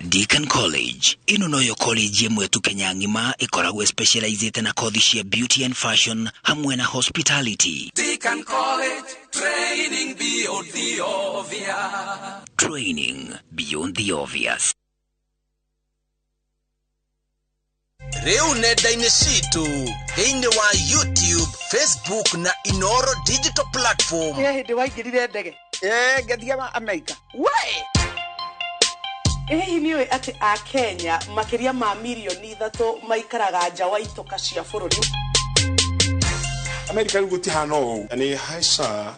Deakin College ino noyo college yemwe tu Kenya ngima ikoragwe specialized na kothi cia beauty and fashion hamwe na hospitality. Deakin College, training beyond the obvious. Training beyond the obvious. Reu nenda-inĩ citũ thĩinĩ wa YouTube, Facebook na Inoro digital platform. Hindi waingirire ndege ngathiĩ Amerika we niwe ati a Kenya makiria ma milioni 3 maikaraga nja wa itoka cia bũrũri. America gutihana ũũ ani haisa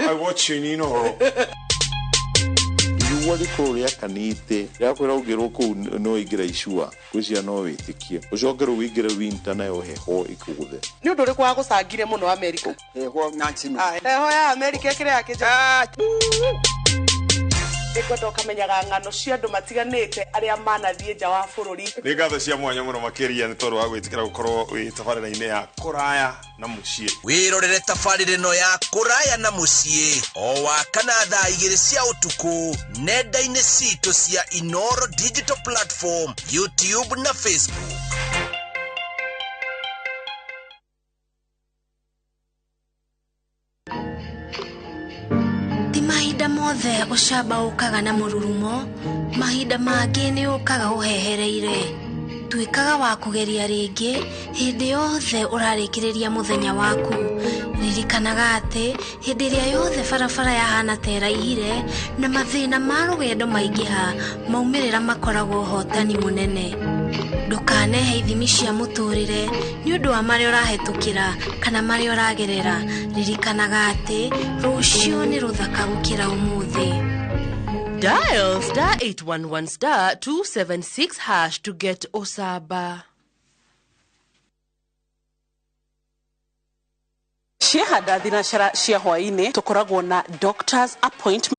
I watch you Inoro wali kuria kanite ya kwira ugirwo ku no igira icua kucia no witikie ucokero wigira winter nayo heho ikuguthe Ni undu uri kwa gucangire muno America heho nanchimi heho ya America kire yake Ikoto kamenyaga ngano cia andu matiganite aria manathie nja wa bũrũri. Ni ngatho cia mwanya muno makiria ni tondu wa gwitikira gukorwo wi tabarĩra-inĩ ya kuraya na muciĩ. Wirorere tabarĩra ĩno ya kuraya na muciĩ o wakana thaa 2 cia utuku nenda-inĩ citũ cia Inoro digital platform, YouTube na Facebook. Mahinda mothe ucamba ukaga na mururumo, mahinda mangĩ nĩ ukaga uhehereire. Tuikaga wa kugeria ringi hindi yothe urarikiriria muthenya waku. Ririkanaga ati hindi ria yothe barabara yahana teraihire na mathina ma rugendo maingĩha maumirira makoragwo hotani munene. Ndukanehe ithimi cia muturire ni undu wa maria urahetukira kana maria uragerera. Ririkanaga ati rucio ni ruthaka gukira umuthi. Dial *811 276# to get Osaba. Ciehanda thinacara cia hwaĩ-inĩ tukoragwo na doctor's appointment.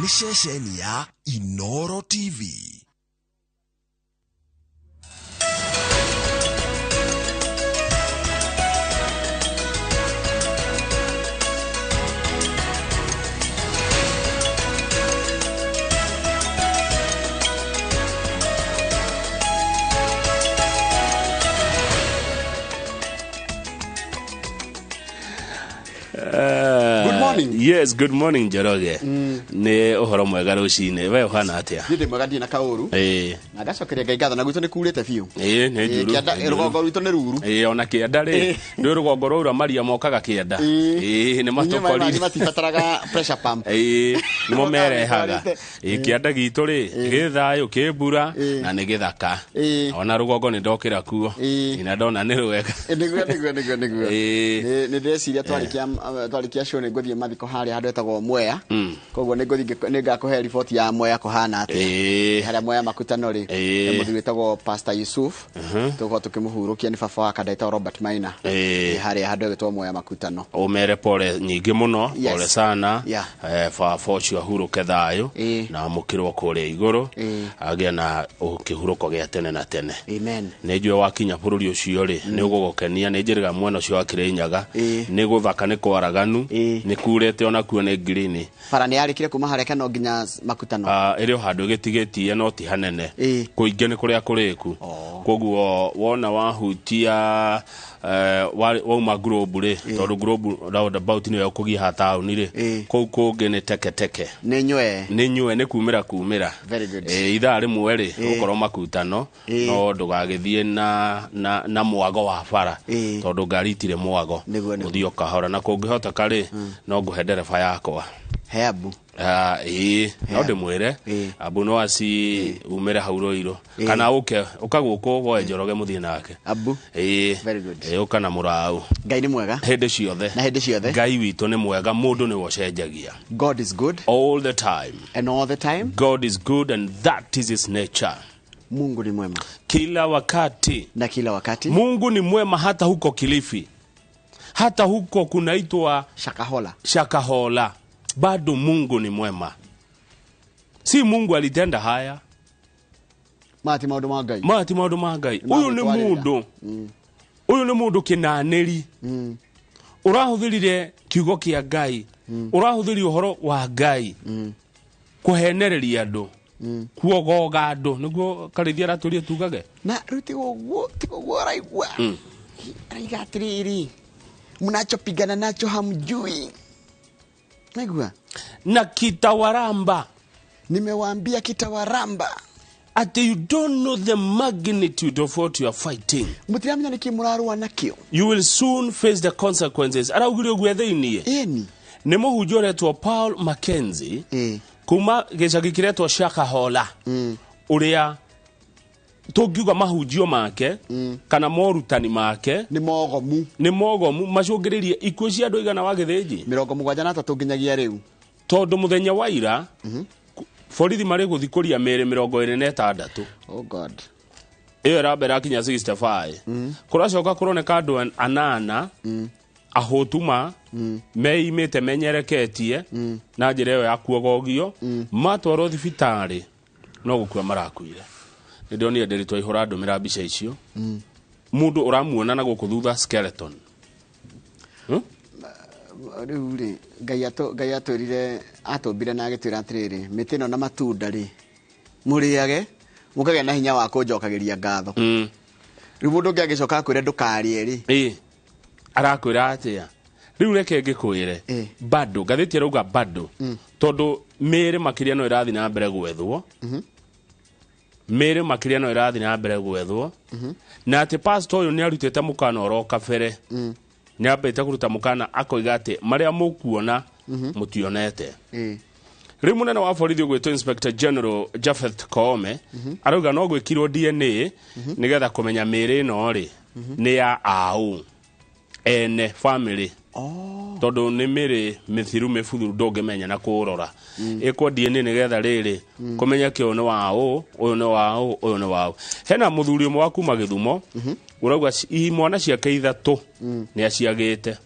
Ni shesheni ya Inoro TV. Good morning. Yes, good morning Njoroge. Ni uhoro mwega rucine. We uhana atia? Ndinde mwega ndina kauru. Na gacokeria Ngai ngatho na gwitũ nĩ kurĩte biũ. Nĩ njuru. Kĩanda rũgongo rwitũ nĩ ruru. Ona kĩanda rĩ, ndĩ rũgongo rũra Maria mokaga kĩanda. Nĩ matũkorire. Nĩ matibataraga pressure pump. Nĩmo merehaga. Kĩanda gitũ rĩ, gĩthayũ kĩmbura na nĩ gĩthaka. Ona rũgongo nĩ ndokĩra kuo. Ina ndona nĩ rwega. Nĩguo. Nĩ ndĩreciria twarikia show nĩ ngũthiĩ mathiko harĩa handũ etagwo Mwea. Koguo nĩ ngakũhe report ya Mwea kũhana atĩ. Harĩa Mwea makutano rĩ, mũthuri etagwo Pastor Yusuf. Tuko tukimũhurũkia nĩ baba wa kandaita Robert Maina. Harĩa handũ etagwo Mwea makutano. Umere pole nyingĩ mũno, pole sana. Baba ũcio ahuruke thayũ na mũkĩrwo kũrĩa igũrũ. Agĩa na ũkĩhurũko gĩa tene na tene. Amen. Nĩ njũĩ wakinya bũrũri ũcio rĩ, nĩ ũgũgũkenia. Nĩ njĩrĩga mwena ũcio wa Kĩrĩnyaga. Nĩ gũthaka nĩ kwaraganu. Nĩ kurete ona kuo nĩ green. Bara nĩ yarĩkire kuma harĩa kana nginya makutano. Ĩrĩ handũ gĩtigĩtie no ti hanene. Kũingĩ nĩ kũrĩa kũrĩku. Koguo wona wahutia wauma Globe rĩ, tondũ Globe roundabout nĩyo ũkũgia ha taũni rĩ, kũu kũngĩ nĩ teke. Nĩ nyue nĩ kumĩra. Very good. Ithaa rĩmwe rĩ, ũkorwo makutano no ndũgagĩthiĩ na mwago wa bara, tondũ ngari itirĩ mwago. Ũthiĩ ũkahora na kũngĩhota karĩ no ngũhe ndereba yakwa. Heabu. No ndĩmwĩre abu no aci umere hau Roiro kana ũkagũkũ woe Njoroge mũthiĩ nake. Abu. Very good. Ũka na mũraũ. Ngai nĩ mwega. Hĩndĩ ciothe. Na hĩndĩ ciothe. Ngai witũ nĩ mwega, mũndũ nĩ wocenjagia. God is good. All the time. And all the time. God is good and that is his nature. Mungu ni mwema. Kila wakati. Na kila wakati. Mungu ni mwema hata huko Kilifi. Hata huko kunaitwa Shakahola. Shakahola. Bado Mungu ni mwema. si Mungu alitenda haya mati maundu ma Ngai uyu ni mundu uyu ni mundu kinaneri urahuthirire kiugo kia Ngai urahuthiri uhoro wa Ngai kuhenereria andu kuogoga andu niguo karithia raturie tugage na ruti guo tiguo raigua aigatiriri mnachopigana nacho hamjui naigua na kitawaramba nimewaambia kitawaramba ati you don't know the magnitude of what you are fighting. Mutiramenya nikimuraruwa nakio. You will soon face the consequences. Araugire gwetheinie. Eni. Ni muhunjia retwo Paul Mackenzie. Kuma gicagi kiretwo Shakahola. Uria tugiuga mahunjio make kana morutani make ni mogomu macungiririe ikuo cia andu igana wa githinji 73 nginyagia riu tondu muthenya wa ira borithi mari guthikuria mere 26. Oh God. Iyo rabera kinya 65. Kuracoka kuroneka andu anana ahotuma meimite menyereketie na njira iyo ya kuogogio matwaro thibitari no gukua marakuire. Ndio ni nderitwa ihora ndumira mbica icio mundu uramuona na guku thutha skeleton riu Ngai atwirire atumbire na agitwira atiriri mitino na matunda ri muriage mukage na hinya wa kunjokagiria ngatho riu mundu ngi agicoka kwire ndukarie ri arakwira atia riu reke ngikwire bado gathiti rauga bado tondu mere makiria no irathi na mbere gwethwo mere makiria no irathi na mbere gwethwo na ati pastor uyu ni arutete mukana oroka bere ni abete kuruta mukana akoiga ati maria mukuona mutionete riu munene wa borithi gwitwo Inspector General Japheth Koome arauga no gwikirwo DNA nigetha kumenya mere no ri ni ya au ene family tondu ni mere mithiru mefuthu ndongemenya na kurora ikwo DNA nigetha riri kumenya kio no wao uyu no wao uyu no wao hena muthuri umwe wa kuma Githumo urauga imwana ciake ithatu ni aciagite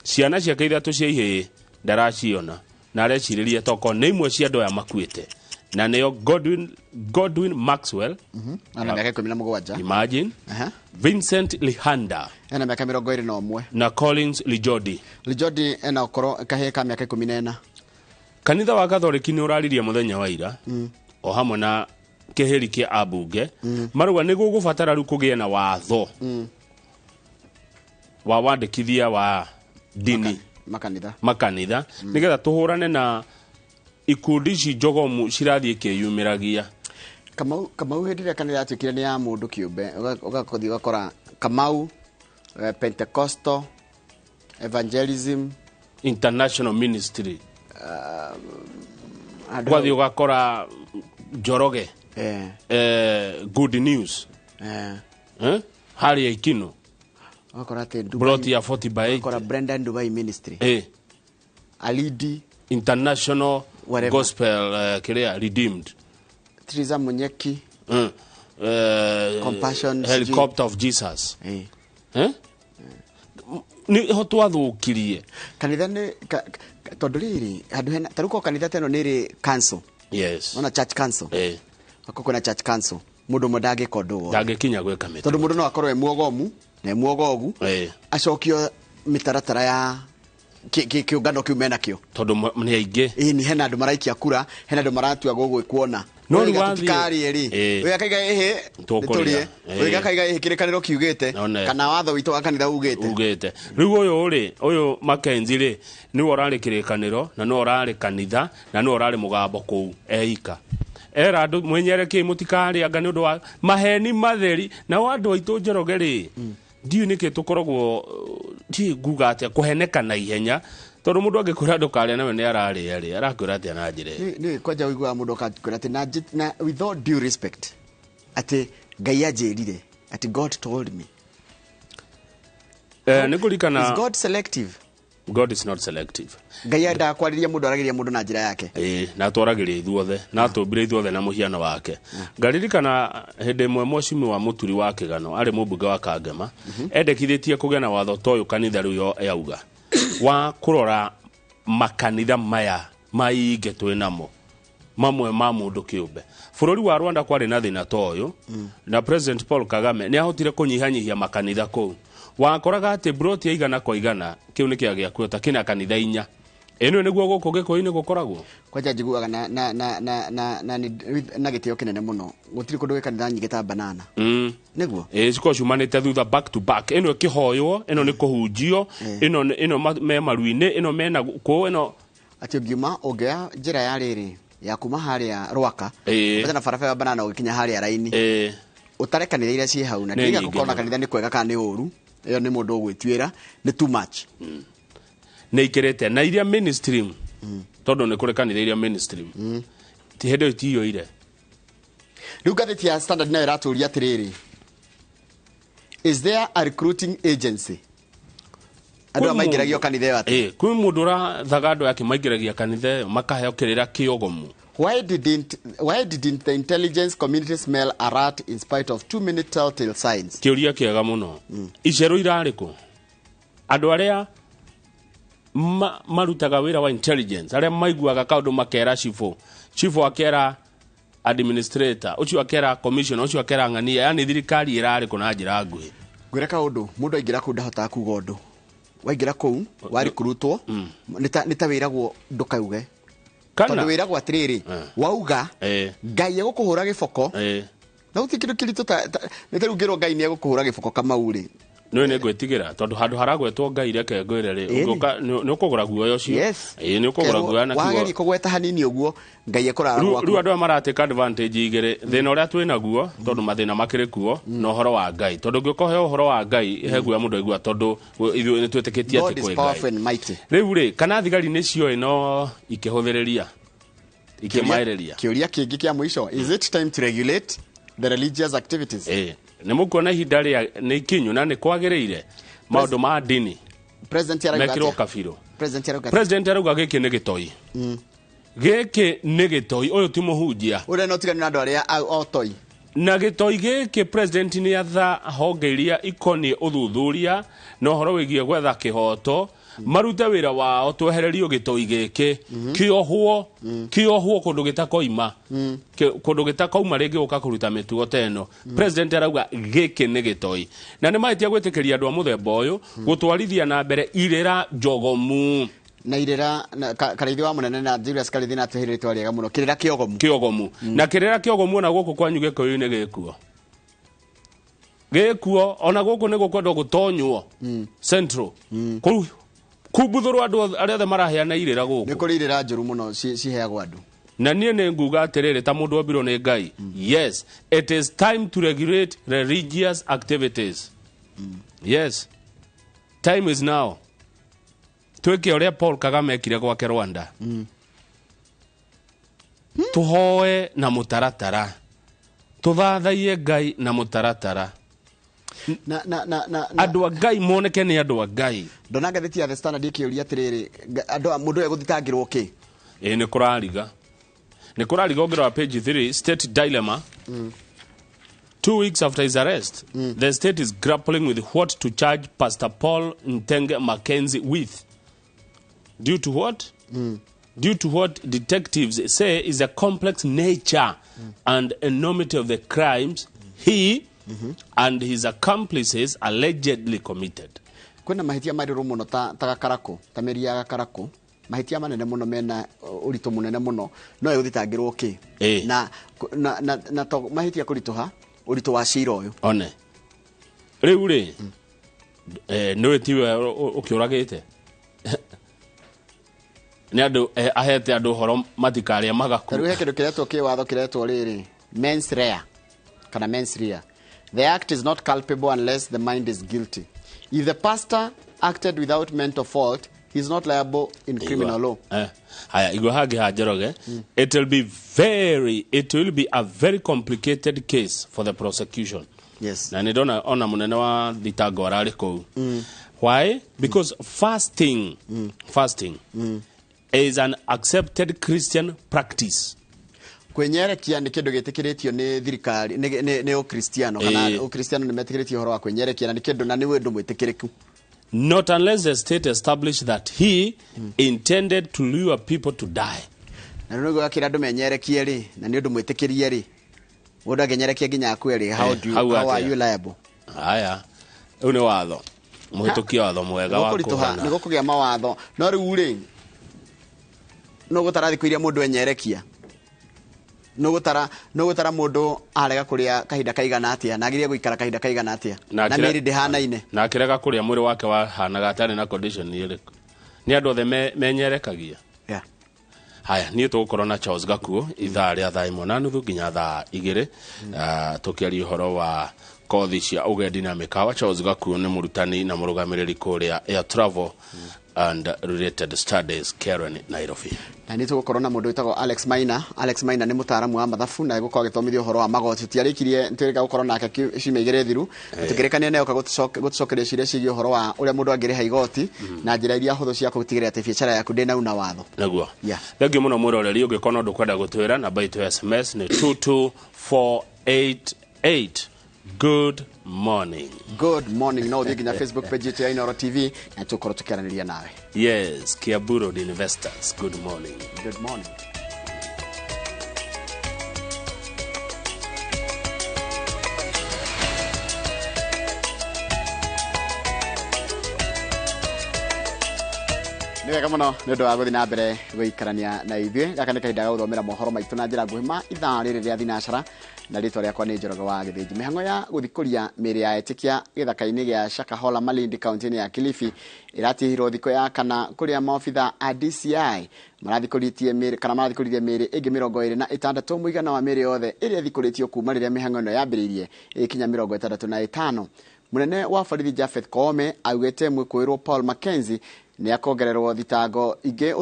ciana ciake ithatu cia ihe ndaraciona na arecireria toko ni imwe cia andu aya makuite na neo Godwin Maxwell ana miaka 17 imagine Vincent Lihanda ana miaka 21 na Collins Lijodi ena okoro kaheka miaka 14 kanitha wa Gathoriki ni urariria muthenya wa ira o hamwe na keheri kia abunge maruga ni gugubatara ru kugie na watho wa wandikithia wa dini makanitha nigetha tuhurane na ikundi ci jogomu cirathie kiyumiragia Kamau hedire kanitha atikire ni ya mundu kiumbe ugakothi ugakora Kamau Pentecostal Evangelism International Ministry kwathi ugakora Njoroge Good News Hari Ikino ukakora te Broti ya 40 by 8 ukakora Brendan Dubai Ministry Alidi International Gospel Kirea Redeemed Triza Munyeki Compassion Helicopter of Jesus ni hotu athukirie kanitha ni tondu riri handu hena taruko kanitha teno niri council ona church council akoko church council mundu modage kondo dage kinya gweka meta tondu mundu no akorwe muogomu na muogogu acokio mitaratara ya kiungano kiu mena kio tondu ni aingi ni hena andu maraikia kura hena andu maratua gugwikuona no ni wathi kari eri we akaiga ehe tuturie we akaiga ehe kirikaniro kiugite kana watho witu akanitha ugite riu uyu Mackenzie ri ni orari kirikaniro na no orari kanitha na no orari mugambo ku eika era andu mwenyereke mutikari anga ni undu wa maheni matheri na wandu aitu Njoroge ri ndiu niki tukoragwo ti nguga atia kuheneka na ihenya tondu mundu angikura ndukari nawe ni arari arakwira atia na njire ni kwaja wigwa mundu akakwira ati na with all due respect ati Ngai ajirire ati God told me nikulikana is God selective? God is not selective. Ngai enda kwariria mundu aragiria mundu na njira yake na tworagiria ithuothe na tumbire ithuothe na muhiano wake ngaririkana hinde mwe mwacimi wa muturi wa kigano ari mubunge wa Kangema endekithitie kugia na watho toyo kanitha riu yauga wa kurora makanitha maya mainge twinamo mamwe ma mundu kiumbe bururi wa Rwanda kwari na thina toyo na President Paul Kagame ni ahotire kunyihanyihia makanitha kuu wakoraga ati broti ya igana kwa igana kiu ni kia kuota kina kanitha 4 eno niguo guko gikoini gukoragwo kwaja njiguaga na gitio kinene muno gutiri kundu gikanitha nyingi ta banana niguo ciko cumanite thutha back to back eno kihoywo eno ni kuhunjio eno me maruine eno mena ku eno ati ngiuma ogea njira ya riri ya kuma haria Rwaka na farafa ya banana ugikinya haria raini utarekanire iria ci hau na ndiga gukona kanitha ni kwega kana ni uru iyo ni mundu gwitwira ni too much na ikirete na iria mainstream todo ne kure kanitha iria mainstream ti hede tiyo ire riu gatheti ya Standard nayo raturia atiriri is there a recruiting agency adu maingiragio kanitha ati kwi mundu ra thagando yake maingiragia kanitha makaheo kirira kiogomu why didn't the intelligence community smell a rat in spite of too many telltale signs kiuria kiega muno icero irariko andu aria marutaga wira wa intelligence aria maiguaga kaundu makera chifu akera administrator ucio akera commissioner ucio akera ngania yani thirikari irariko na njira ngui gwira kaundu mundu aingira ku ndahota kuga undu waingira ku wari kurutwo nita wiragwo ndukauge kana wiragwo atiriri wauga ngai egukuhura giboko na utikiru kiritu nitarugirwo ngai ni egukuhura giboko kamauri no ne gwetigira tondu handu haragwetwo ngai reke ngwire ri ugoka ni ukugura guoyo cio ni ukugura guoya na kigo wageri kugweta hanini uguo ngai ekurara gwaku ru andu marateka advantage igire thina uria twina guo tondu mathina makire kuo no horo wa ngai tondu ngikohe horo wa ngai he guoya mundu igua tondu ithu ni twetikitie ati kwa ngai riu ri kana thigari ni cio ino ikihuthiriria ikimaireria kiuria kingi kia mwisho is it time to regulate the religious activities ne mukuona ihinda ria ni ikinyu na ni kwagireire maundu ma dini president arauga giki ni gitoi giki ni gitoi uyu ti muhunjia ure no tigani na andu aria otoi na gitoi giki president ni atha hongeiria ikoni uthuthuria no horo wigie gwetha kihoto marute wira wao twehererio gitoi giki kiohwo kundu gitakoima kundu gitakouma ringi uka kuruta mitugo teno president arauga giki ni gitoi na ni maitia gwitikiria andu a muthemba uyu gutwarithia na mbere irira jogomu na irira karithi wa munene na Julius Karithi na twehiritwa riega muno kirira kiogomu na kirira kiogomu na guku kwanyu gikoyo ni gikuo ona guku ni gukwenda gutonywo central kubuthuru andu aria maraheana irira guku ni kuri irira njuru muno ciheagwo andu na nie ne nguga atiriri ta mundu obiro ni ngai yes it is time to regulate religious activities yes time is now tweke uria Paul Kagame ekire gwake Rwanda tuhoe na mutaratara tuthathaie ngai na mutaratara na andu a ngai moneke ni andu a ngai ndona gatheti ya The Standard ikiuria atiriri andu mundu eguthitangirwo ki ni kurariga ongerwa page 3 state dilemma 2 weeks after his arrest the state is grappling with what to charge Pastor Paul Ntenge Mackenzie with due to what detectives say is a complex nature and enormity of the crimes he and his accomplices allegedly committed. Kuna mahitia mariru muno ta gakarako ta meria gakarako mahitia manene muno mena urito munene muno no yuthitangirwo ki na to mahitia kuritoha urito wa cira uyu one riu ri no tiwe ukiuragite ni andu ahete andu horo matikaria magaku riu he kindu kiretwo ki watho kiretwo riri mens rea kana mens rea. The act is not culpable unless the mind is guilty. If the pastor acted without mental fault, he is not liable in criminal law. Haya igwa hage hajeroge. It will be a very complicated case for the prosecution. Yes. Na nidona ona munene wa thitago arari kou. Why? Because fasting is an accepted Christian practice. Kwenyerekia ni kindu gitikiritio ni thirikari ni ukristiano kana ukristiano ni metikiritio horo wa kwenyerekia na ni kindu na ni wendu mwitikiriku. Not unless the state established that he intended to lure people to die. na nä gå gakä ra andå menyerekie rä na nä å ndå mwä tä kä rie rä må ndå angenyerekia nginya akue rä how are you liable aya rä u nä watho må hä tå kia watho mwega wa nä gå kå gä a mawatho no rä u rä no gå tara thikå iria må ndå enyerekia no gå tara må ndå arega kå rä a kahinda kaigana atä a na agä gå ikara kahinda kaigana atä a na mä rä ndä hanaine na akä rega kå rä a mwä rä wake wahanaga atarä na condition ä rä kå nä andå othe menyerekagia haya niä tå gå korwo na Charles Gakuo ithaa rä a thaa 1:30 nginya thaa 2 tå kä aria å horo wa kothi cia ugendi na mikawa. Charles Gakuo nä må rutani na må rå gamä rä ri kå rä a Air Travel and Related Studies Karen Nairobi. Na nĩ tũgũkorwo na mũndũ wĩtagwo Alex Maina. Alex Maina nĩ mũtaaramu wa mathabu na egũkorwo agĩthomithia ũhoro wa magoti. Tũtiarĩkirie nĩtwĩrĩga gũkorwo nake ciumia igĩrĩ thiru. Tũkĩrĩkania neoka gũtũcokeria ciũria ciĩgiĩ ũhoro wa ũrĩa mũndũ angĩrĩha igoti na njĩra iria hũthũ cia gũtigĩrĩra atĩ biacara yaku ndĩnauna watho. Naguo. Thengiũ mũno mwĩroreri ũngĩkorwo na ũndũ ũkwenda gũtwĩra namba itũ ya SMS nĩ 22488. Good morning. Good morning. No thiĩ nginya Facebook page yetu ya Inooro TV na tũkorwo tũkĩaranĩria nawe. Yes, Kiambu Road Investors. Good morning. Good morning. Nĩ wega mũno nĩ ũndũ wa gũthiĩ na mbere gũikarania na ithuĩ. Gaka nĩ kahinda ga gũthomera mohoro maitũ na njĩra nguhĩ ma ithaa rĩrĩ rĩa thinacara na rĩtwa rĩakwa nĩ Njoroge wa Gĩthĩnji. Mĩhang'o ya gũthikũria mĩĩrĩ ya etĩkia gĩthaka-inĩ gĩa Shakahola Malindi kaunti-inĩ ya Kilifi ĩratihirwo thikũ ya kana kũrĩa maobitha a DCI marathikũrĩtie mĩĩrĩ ĩngĩ 26 mũigana wa mĩĩrĩ yothe ĩrĩa ĩthikũrĩtio kuuma rĩrĩa mĩhang'o ĩno yambĩrĩirie ĩkinya 65. Mũnene wa borithi Japheth Koome augĩte mwĩkũĩrwo Paul Mackenzie nĩ akongererwo thitango ingĩ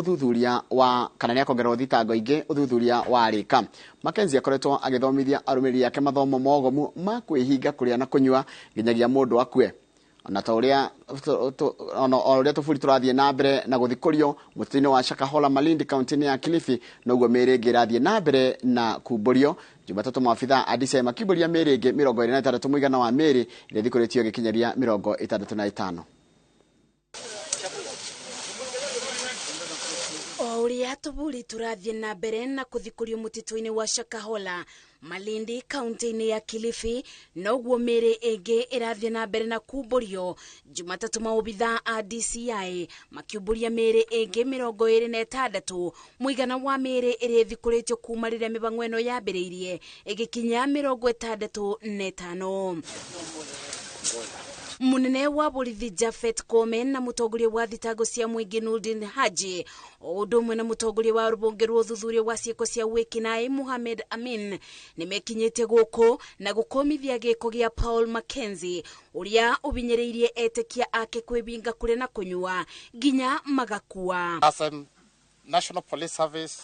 ũthuthuria wa rĩka. Mackenzie akoretwo agĩthomithia arũmĩrĩri ake mathomo mogomu ma kwĩhinga kũrĩa na kũnyua nginyagia mũndũ akue. Ona ta ũrĩa tũbũri tũrathiĩ na mbere na gũthikũrio mũtitũ-inĩ wa Shakahola Malindi kaunti-inĩ ya Kilifi noguo mĩĩrĩ ĩngĩ ĩrathiĩ na mbere na kumbũrio. Jumatatu maabitha a DCI makimbũria mĩĩrĩ ĩngĩ 26 mũigana wa mĩĩrĩ ĩrĩa ĩthikũrĩtio gĩkinyaria 65. Uria tuburi turathie na mbere na kuthikurio mutito-ini wa Shakahola Malindi kaunti-ini ya Kilifi noguo mĩĩrĩ ĩngĩ ĩrathie na mbere na kumbũrio. Jumatatu maobitha a DCI makiumbũria mĩĩrĩ ĩngĩ 26 mũigana wa mĩĩrĩ ĩrĩa ĩthikũrĩtio kuuma rĩrĩa mĩbang'o ĩno yambĩrĩirie ĩgĩkinya 65. Munene wa borithi Japheth Koome na mutongoria wa thitango cia mũingĩ Nurdin Haji o ũndũ ũmwe na mutongoria wa rũhonge rwa ũthuthuria wa ciĩko cia wĩkinaĩ Mohamed Amin nĩ mekinyĩte gũkũ na gũkomithia gĩko gĩa Paul Mackenzie ũrĩa ũbinyĩrĩirie etĩkia ake kwĩbinga kũrĩa na kũnyua nginya magakua. As a National Police Service,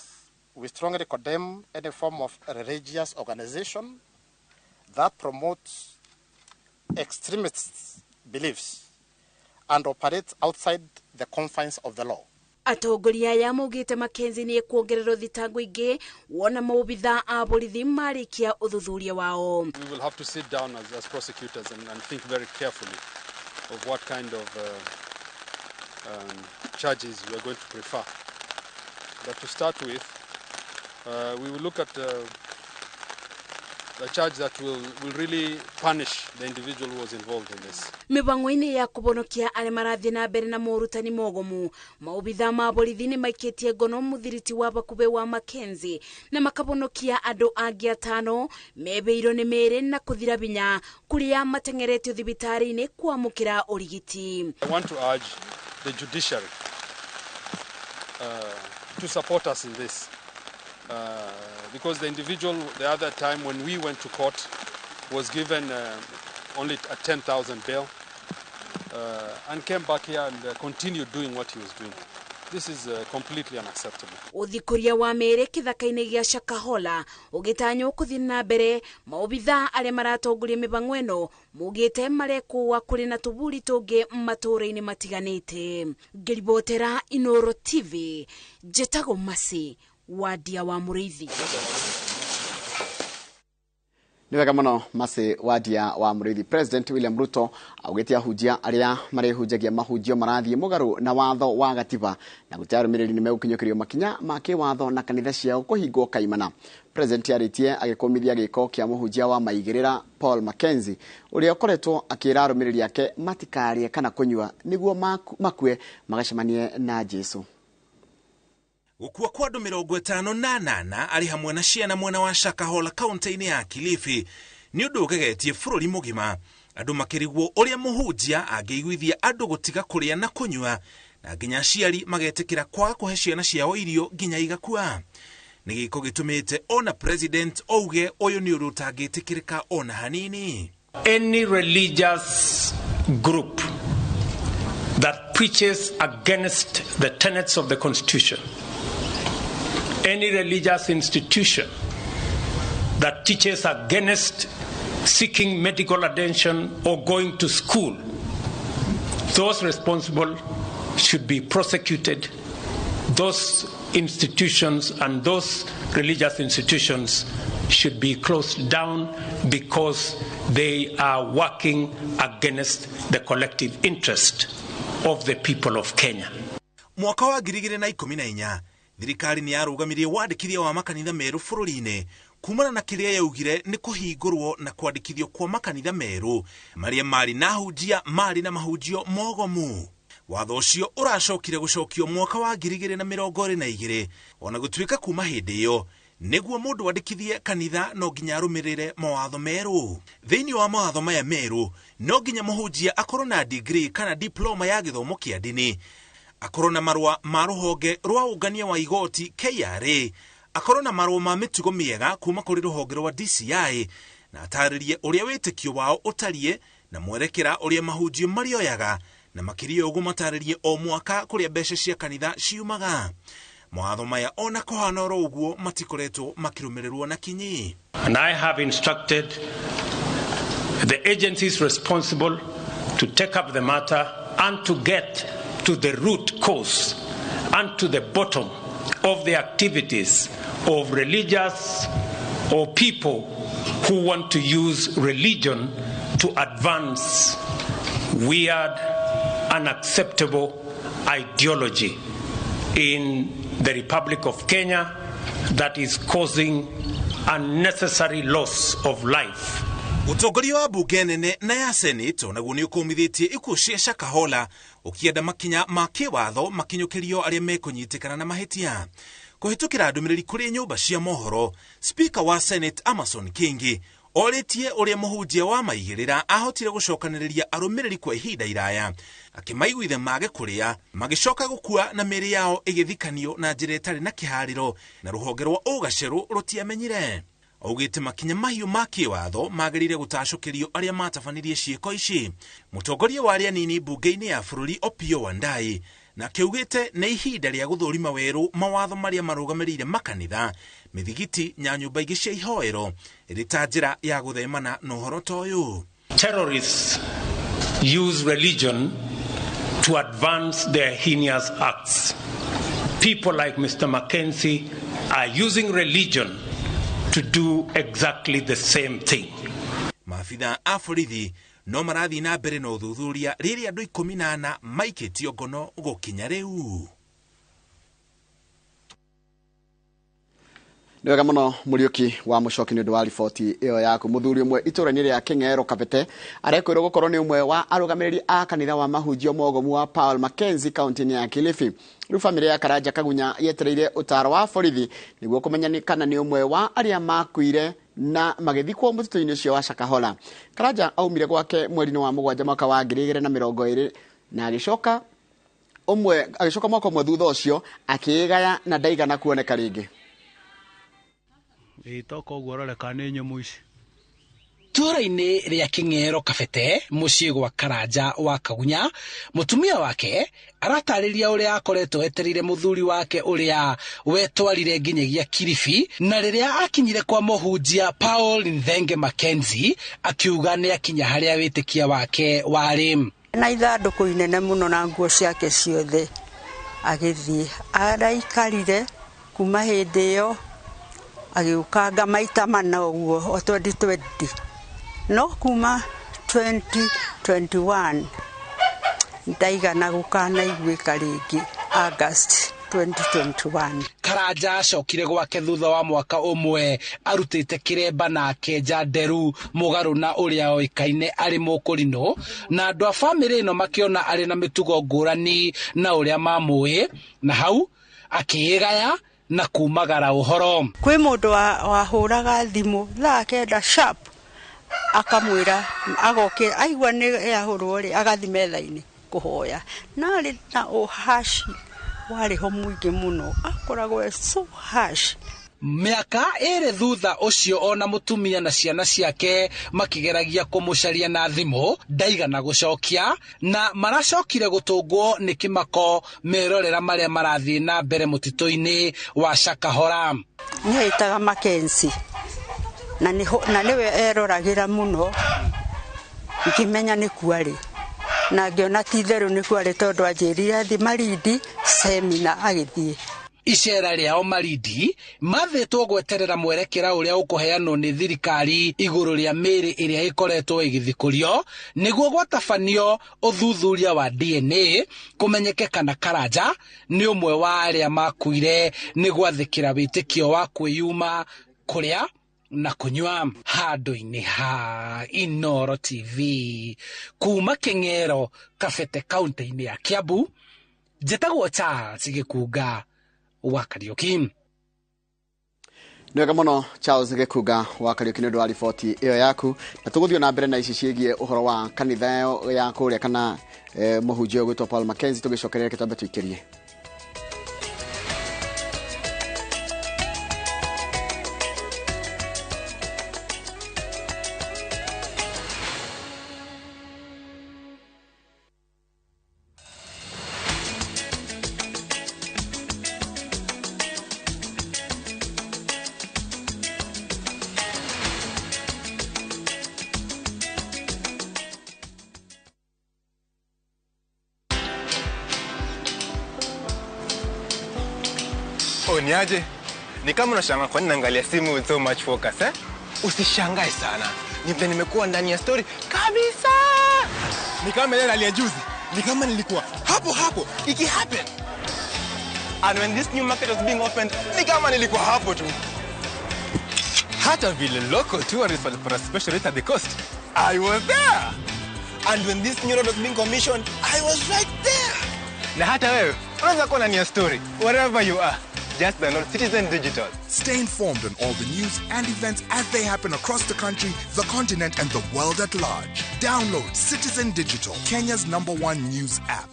we strongly condemn any form of religious organization that promotes extremist beliefs and operates outside the confines of the law. Atongoria ya maugite Mackenzie ni kuongererwo thitango ingĩ wona maobitha a borithi marĩkia ũthuthuria wao. We will have to sit down as prosecutors and think very carefully of what kind of charges we are going to prefer. But to start with, we will look at the charge that will really punish the individual who was involved in this. Mĩbang'o-inĩ ya kũbonokia arĩa marathiĩ na mbere na morutani mogomu maobitha ma borithi nĩ maikĩtie ngono mũthiriti wa bakube wa Mackenzie na makabonokia andũ angĩ 5 mebeirwo nĩ mĩĩrĩ na kũthira binya kũrĩa mateng'eretio thibitarĩ-inĩ kwamũkĩra ũrigiti. I want to urge the judiciary to support us in this. Because the individual, the other time when we went to court, was given only a 10,000 bail and came back here and continued doing what he was doing. This is completely unacceptable. Uthikuria wa mĩĩrĩ kĩthaka-inĩ gĩa Shakahola ũgĩtanywo kũthiĩ na mbere maobitha arĩa maratongoria mĩbang'o ĩno mugĩte marekũwa kũrĩ na tũburi tũngĩ matũũra-inĩ matiganĩte. Ngĩribotera Inooro TV, njĩtagwo Masi Wadia wa Mũrĩithi. Ni wega muno mase wadia wa Muriithi. President William Ruto augite ahujia aria marehunjagia mahujio marathie mugaru na watho wa gatiba na gutarumiriri ni megukinyokirio makinya make watho na kanitha ciao kuhingwo kaimana. President aritie agikomithia giko kia muhujia wa maigirira Paul Mackenzie uria ukoretwo akirarumiriri yake matikarie kana kunywa niguo makue magacemanie na Jesu. Gukua kwa andu 58 ari hamwe na ciana mwena wa Shakahola kaunti-ini ya Kilifi ni undu ugegetie bururi mugima. Andu makirigwo uria muhunjia angeiguithia andu gutiga kuria na kunywa na nginya ciari magetikira kwa kuhe ciana ciao irio nginya igakua. Ni giko gitumite ona president ouge uyu ni undu utangitikirika ona hanini. Any religious group that preaches against the tenets of the Constitution, any religious institution that teaches against seeking medical attention or going to school, those responsible should be prosecuted. Those institutions and those religious institutions should be closed down because they are working against the collective interest of the people of Kenya. Mwaka wa 2014 thirikari ni yarugamirie wandikithia wa makanitha meru bururi-ini kumana na kiria yaugire ni kuhingurwo na kwandikithio kwa makanitha meru maria mari na hujia mari na mahujio mogomu. Watho ucio uracokire gucokio mwaka wa 2022 ona gutuika kuma hindi iyo niguo mundu wandikithie kanitha no nginya arumirire mawatho meru. Thiini wa mawatho maya meru no nginya muhujia akorwo na degree kana diploma ya githomo kia dini, akorwo na marua ma ruhonge rwa ungania wa igoti KRA, akorwo na marua ma mitugo miega kuma kuri ruhonge rwa DCI na ataririe uria witikio wao utarie na mwerekera uria mahujio marioyaga na makirio ugu mataririe o mwaka kuria mbeca cia kanitha ciumaga. Mawatho maya ona kohana oro uguo matikoretwo makirumirirwo na kinyi. And I have instructed the agencies responsible to take up the matter and to get to the root cause and to the bottom of the activities of religious or people who want to use religion to advance weird, unacceptable ideology in the Republic of Kenya that is causing unnecessary loss of life. Utongoria wa bunge nene na ya Senate naguo ni ukomithitie ikuo cia Shakahola ukienda makinya ma kiwatho makinyukirio aria mekunyitikana na mahitia. Kuhitukira ndumiriri kuri nyumba cia mohoro, Speaker wa Senate Amason Kingi oritie uria muhunjia wa maigirira ahotire gucokaniriria arumiriri kwa ihinda iraya akimaiguithe mage kuria magicoka gukua na miri yao igithikanio na njira itari na kihariro na ruhonge rwa ugaceru rutiamenyire. Augite makinya mahiu ma kiwatho magirire gutashukirio aria matafanirie ciiko ici. Mutongoria wa aria nini bunge-ini ya bururi Opiyo Wandayi na kiugite na ihinda ria guthurima weru mawatho maria marugamirire makanitha mithigiti nya nyumba ingi cia ihoero irita njira ya guthemana na uhoro ta uyu. Terrorists use religion to advance their heinous acts. People like Mr. Mackenzie are using religion to do exactly the same thing. Maafitha a borithi no marathi na mbere na uthuthuria riri andu 14 maikitio ngono gukinya riu. Niwega muno Muriuki wa mucoki ni undu wa riboti iyo yaku. Muthuri umwe itura-ini ria King'ero Kabete arekwirwo gukorwo ni umwe wa arugamiriri a kanitha wa mahunjio mogomu wa Paul Mackenzie kaunti-ini ya Kilifi. Riu family ya Karanja Kagunya yetereire utaro wa borithi niguo kumenya kana ni umwe wa aria makuire na magithikwo mutito-ini ucio wa Shakahola. Karanja aumire gwake mweri-ini wa mugwanja mwaka wa 2020 na agicoka mwaka umwe thutha ucio akigaya na ndaigana kuoneka ringi. Itoko guororeka ni nyumu ici. Tura-ini ria King'ero Kabete mucii gwa Karanja wa Kagunya mutumia wake aratariria uria akoretwo eterire muthuri wake uria wetwarire nginyagia Kilifi na riria akinyire kwa muhunjia Paul Nthenge Mackenzie akiuga ni akinya haria witikia wake wari na ithanduku inene muno na nguo ciake ciothe agithii araikarire kuma hindi iyo agiukanga maita mana uguo o 2020 no kuma 2021 ndaigana gukana igwika ringi August 2021. Karanja acokire gwake thutha wa mwaka umwe arutite kiremba na kenja nderu mugaru na uria oikaine ari mukurino na andu a family ino makiona ari na mitugo ngurani na uria mamui na hau akigaya na kumagara uhoro. Kwi mundu wahuraga thimu thaa kenda sharp akamwira agoke aigua ni yahurwo ri agathi metha-ini kuhoya na ri na uhashi wari ho muingi muno akoragwo so harsh. Miaka ere thutha ucio ona mutumia na ciana ciake makigeragia kumucaria na thimu ndaigana gucokia na maracokire gutungwo ni kimako merorera maria marathie na mbere mutito-ini wa Shakahora. Nihitaga Mackenzie na niwe eroragira muno ngimenya ni kuari na ngiona titheru ni kuari tondu anjirire athi Marindi semina agithie. Icera riao Marindi mathitwo gweterera mwerekera uria ukuheanwo ni thirikari iguru ria miri iria ikoretwo igithikurio niguo gwatabanio uthuthuria wa DNA kumenyeke kana Karanja ni umwe wa aria makuire ni gwathikira witikio wa kwiyuma kuria na kunywa. Handu-ini ha Inoro TV kuma King'ero Kabete kaunti-ini ya Kiambu njitagwo Charles Gikuga wa Kariuki. Nĩwega mũno Charles Gikuga wa Kariuki nĩ ũndũ wa riboti ĩyo yaku, na tũgũthiĩ na mbere na ici ciĩgiĩ ũhoro wa kanitha ya kũrĩa kana mũhunjia ũgwĩtwo Paul Mackenzie. Tũgĩcokereria kĩtambe tũikĩrie. Niaje? Ni kama unashangaa kwa nini naangalia simu with so much focus eh? Usishangae sana. Nimekuwa ndani ya story kabisa. Ni kama ile alia juzi. Ni kama nilikuwa hapo iki happen. And when this new market was being opened, ni kama nilikuwa hapo tu. Hata vile local tourists for a special rate at the coast, I was there. And when this new road was being commissioned, I was right there. Na hata wewe unaweza kuwa ndani ya story wherever you are. Just download Citizen Digital. Stay informed on all the news and events as they happen across the country, the continent, and the world at large. Download Citizen Digital, Kenya's #1 news app.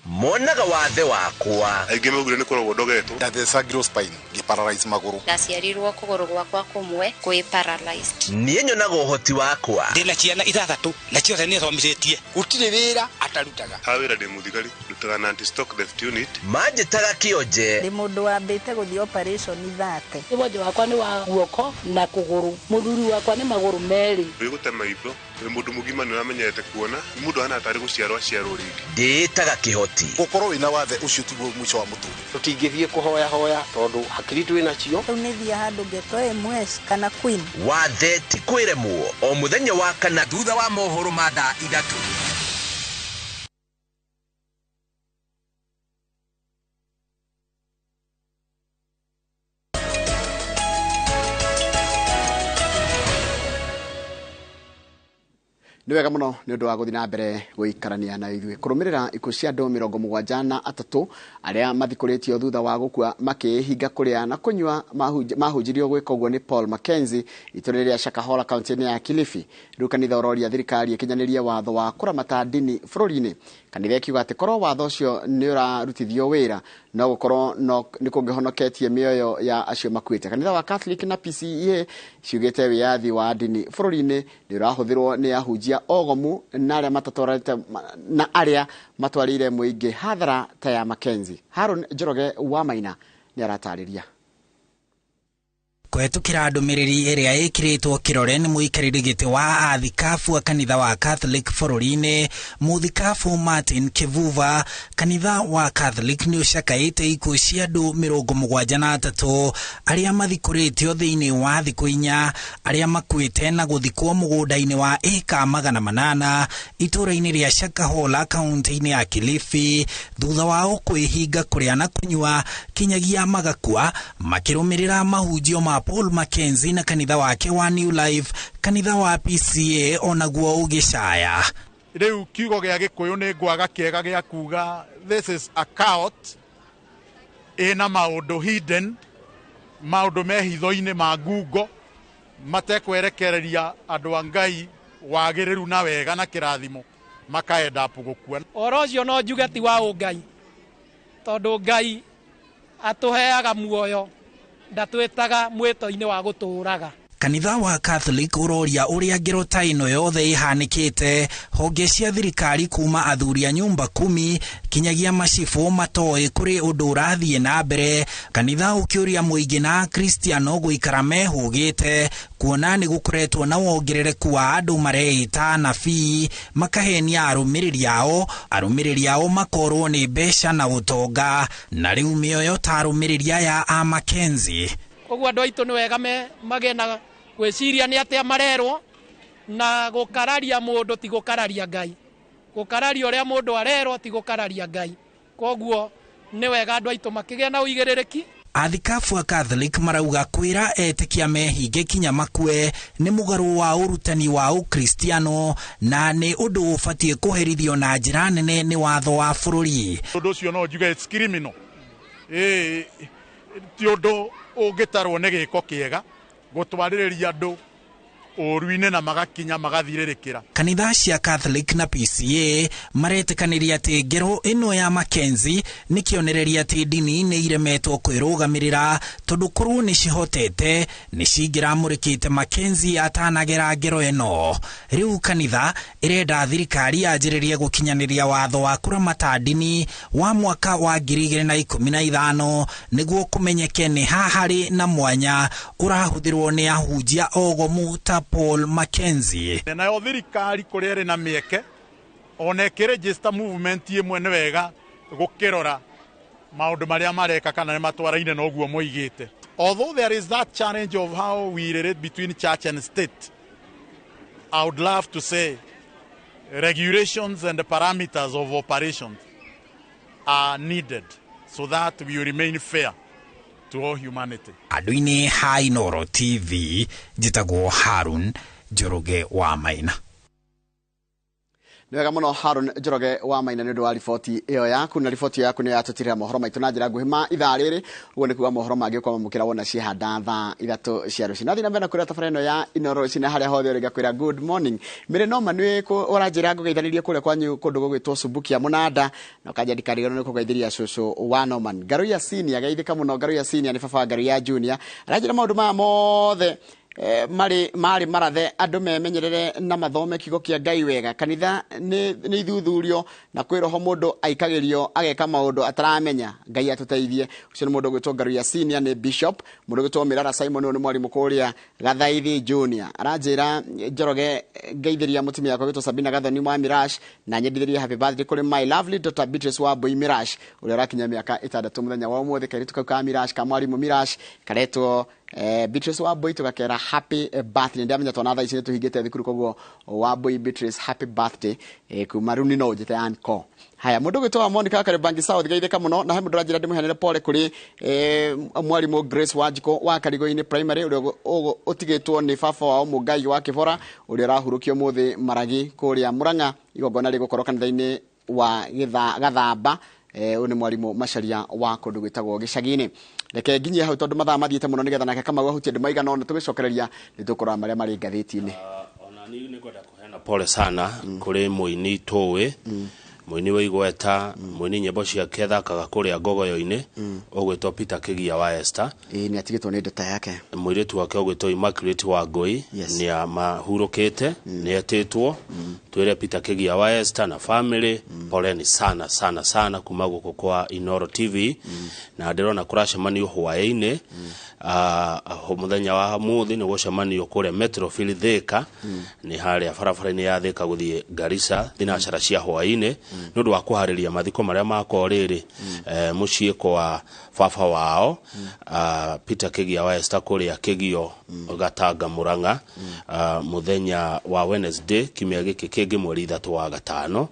Monaga wathe wakwa aige mugure ni korwo ndogeto ndathesa spine paralyze maguru ndaciarirwo kuguru gwakwa kumwe kwi paralyzed niĩ nyonaga ũhoti wakwa ndina ciana ithathatu na ciothe nĩ thomithĩtie gũtirĩ wĩra atarutaga hawĩra ndĩ mũthigari ndutaga na anti-stock theft unit manjĩtaga kĩonje ndĩ mũndũ wambĩte gũthiĩ operation 30 wothe wakwa nĩ wa guoko na kũgũrũ mũthuri wakwa nĩ magũrũ merĩ wĩgũte maitho wĩ mũndũ mũgima nĩ ũramenyete kuona mũndũ hana atarĩ gũciarwo rĩngĩ ndĩtaga kĩhoti gukorwo wina wathe ucio tiguo mwico wa mutu tutingithie kuhoya hoya tondu hakiri twina cio unithia handu ngeto MS kana Queen wathe ti kwĩremwo o muthenya wa kana thutha wa mohoro ma thaa 3. Nĩ wega mũno nĩ ũndũ wa gũthiĩ na mbere gũikarania na ithuĩ kũrũmĩrĩra ikuũ cia andũ 73 arĩa mathikũrĩtio thutha wa gũkua makĩhinga kũrĩa na kũnyua mahunjirio gwĩka ũguo nĩ Paul Mackenzie itũũra rĩa Shakahora kaunti-inĩ ya Kilifi. Rĩu kanitha ũroria thirikari ĩkinyanĩrie watho wa kũramata ndini bũrũri-inĩ. Kanitha ĩkiuga atĩ korwo watho ũcio nĩ ũrarutithio wĩra no gũkorwo nĩ kũngĩhonoketie mĩoyo ya acio makuĩte. Kanitha wa Catholic na PCEA ciugĩte wĩyathi wa ndini bũrũri-inĩ nĩ ũrahũthĩrwo nĩ ahunjia ogomu na arĩa matatwarĩte na arĩa matwarĩire mũingĩ hathara ta ya Mackenzie. Harun Njoroge wa Maina nĩ aratarĩria. kwetukira ndumiriri iria ikiritwo kirore ni muikariri giti wa athikafu wa kanitha wa Catholic bururi-ini muthikafu Martin Kivuva. Kanitha wa Catholic ni ucakaite ikuũ cia andu 73 aria mathikuritio thiini wa thiku 4 aria makuite na guthikwo mugunda-ini wa eka 800 itura-ini ria Shakahola kaunti-ini ya Kilifi thutha wao kwihinga kuria na kunyua kinyagia magakua makirumirira mahunjio ma Paul Mackenzie na kanitha wake wa New Life, kanitha wa PCA onaguo ugicaya. Riu kiugo gia Gikuyu ni ngwaga kiega gia kuga this is a cult ina maundu hidden, maundu mehitho-ini ma ngungo matekwerekereria andu a Ngai wagiriru na wega na kirathimo makaenda apu gukua. Oro ucio no njuge ti wa Ngai tondu Ngai atuheaga muoyo ndatwetaga mwito-ini wa guturaga. Kanitha wa Catholic uroria uria ngero ta ino yothe ihanikite honge cia thirikari kuma athuri a nyumba 10 kinyagia macifu matoi kuri undu urathie na mbere. Kanitha ukiuria muingi na Kristiano guikara mehugite kuona ni gukoretwo na wongerereku wa andu mareita nabii makahenia arumiriri ao makorwo ni mbeca na utonga na riu mioyo ta arumiriri aya a Mackenzie. Koguo andu aitu ni wega magena gwiciria ni atia marerwo na gukararia mundu ti gukararia Ngai, gukararia uria mundu arerwo ti gukararia Ngai. Koguo ni wega andu aitu makigea na uigiririki. Athikafu a Catholic marauga kwira etikia mehinge kinya makue ni mugaru wa urutani wa ukristiano na ni undu ufatie kuherithio na njira nene ni watho wa bururi. Undu ucio no njuge it's criminal. Ti undu ungitarwo ni giko kiega gutwaririria andu uruine na magakinya magathirikira. Kanitha cia Catholic na PCA maretikaniria ati ngero ino ya Mackenzie ni kionereria ati dini ni iremetwo kwirugamirira tondu kuru ni cihotete ni cingira murikite Mackenzie atanagera ngero ino. Riu kanitha irenda thirikari yanjiririe gukinyaniria watho wa kuramata dini wa mwaka wa 2015 niguo kumenyeke ni hahari na mwanya urahuthirwo ni ahunjia ogomu ta Paul Mackenzie. Na thirikari kurere na mieke oneke register movement imwe ni wega gukirora maundu maria mareka kana ni matwaraine na oguo moigite. Although there is that challenge of how we relate between church and state, I would love to say regulations and the parameters of operations are needed so that we remain fair to all humanity. Aduini Hainoro TV jitagwo Harun Njoroge wa Maina. Niwega muno Harun Njoroge wa Maina ni wa ripoti iyo yaku, na ripoti yaku ni yatutirira mohoro maitu na njira nguhima ithaa riri uone kuwa mohoro mangĩ kwa mukira wona cihanda thaa 3 cia ruci. Nathi na mbere kuria tabareno ya Inoro cina haria hothe uri gakwira good morning. Mire no manwe ko oranjira ngugeithanirie kuria kwanyu kundu gugwitwo Subukia Munanda na kajadikariro ni kugeithiria cucu wa Norman. Garuya Senior geithika muno. Garuya Senior ni baba Garuya Junior arajira maundu ma mothe mari marathe andu memenyerere na mathome kigo kia Ngai wega. Kanitha ni ithuthurio na kwiroho mundu aikagirio ageka maundu ataramenya. Ngai atuteithie. Ucio ni mundu gwitwo Garuya Senior ni bishop. Mundu gwitwo Mirara Simon ni mwarimu kuria Gathaithi Junior aranjira Njoroge ngeithiria mutumia yakwa gwitwo Sabina Gathoni mwa Mirash na nyendithiria happy birthday kuri my lovely daughter Beatrice wa Boy Mirash uria rakinya miaka 6 muthenya wa umuthi kairitu kau ka Mirash ka mwarimu Mirash karetwo Beatrice wa Boy tukakera happy birthday. Ndamenya twana thaa ici tuhingite thikuru koguo wa Boy Beatrice happy birthday kuma runi no jete anko. Haya mundu gwitwa Monica Karebangi South geitheka muno na he mundu ranjira ndimuhenere pole kuri mwarimu Grace Wanjiko wa Karigo-ini primary uria utigitwo ni baba wao Mugai wa Kivora uria rahurukio muthi Maragi kuria Muranga igongona rigukorwo kanitha-ini wa Gathamba. Une mwarimu Macharia wa kundu gwitagwo Gicagi-ini. Reke nginyie hau tondu mathaa mathiite muno nigetha nake kama wahutie ndimaigana ona tugicokereria nitukora maria mari ngathiti-ini. Ona ni kwenda kuhena pole sana kuri muini towe muini wa igweta muini nyimbo cia kethakaga kuria ngogoyo-ini ogwetwo Peter Kigia wa Esther ni atigitwo ni ndota yake muiritu wake ogwetwo Immaculate wa Ngui ni amahurukite ni etitwo twire Peter Kigia wa Esther na family poleni sana sana sana kuma guku kwa Inoro TV na ndirona kuracemania hwaĩ-inĩ muthenya wa muthi ni gucemanio kuria Metrofield Thika ni haria barabara-inĩ ya Thika guthie Garissa thinacara cia hwaĩ-inĩ nundu wa kuhariria mathiko maria makoriri muciĩ kwa baba wao Peter Kigia wa Esther kuria Kigio Gatanga Murang'a muthenya wa Wednesday kimya giki kingi mweri 3 wa gatano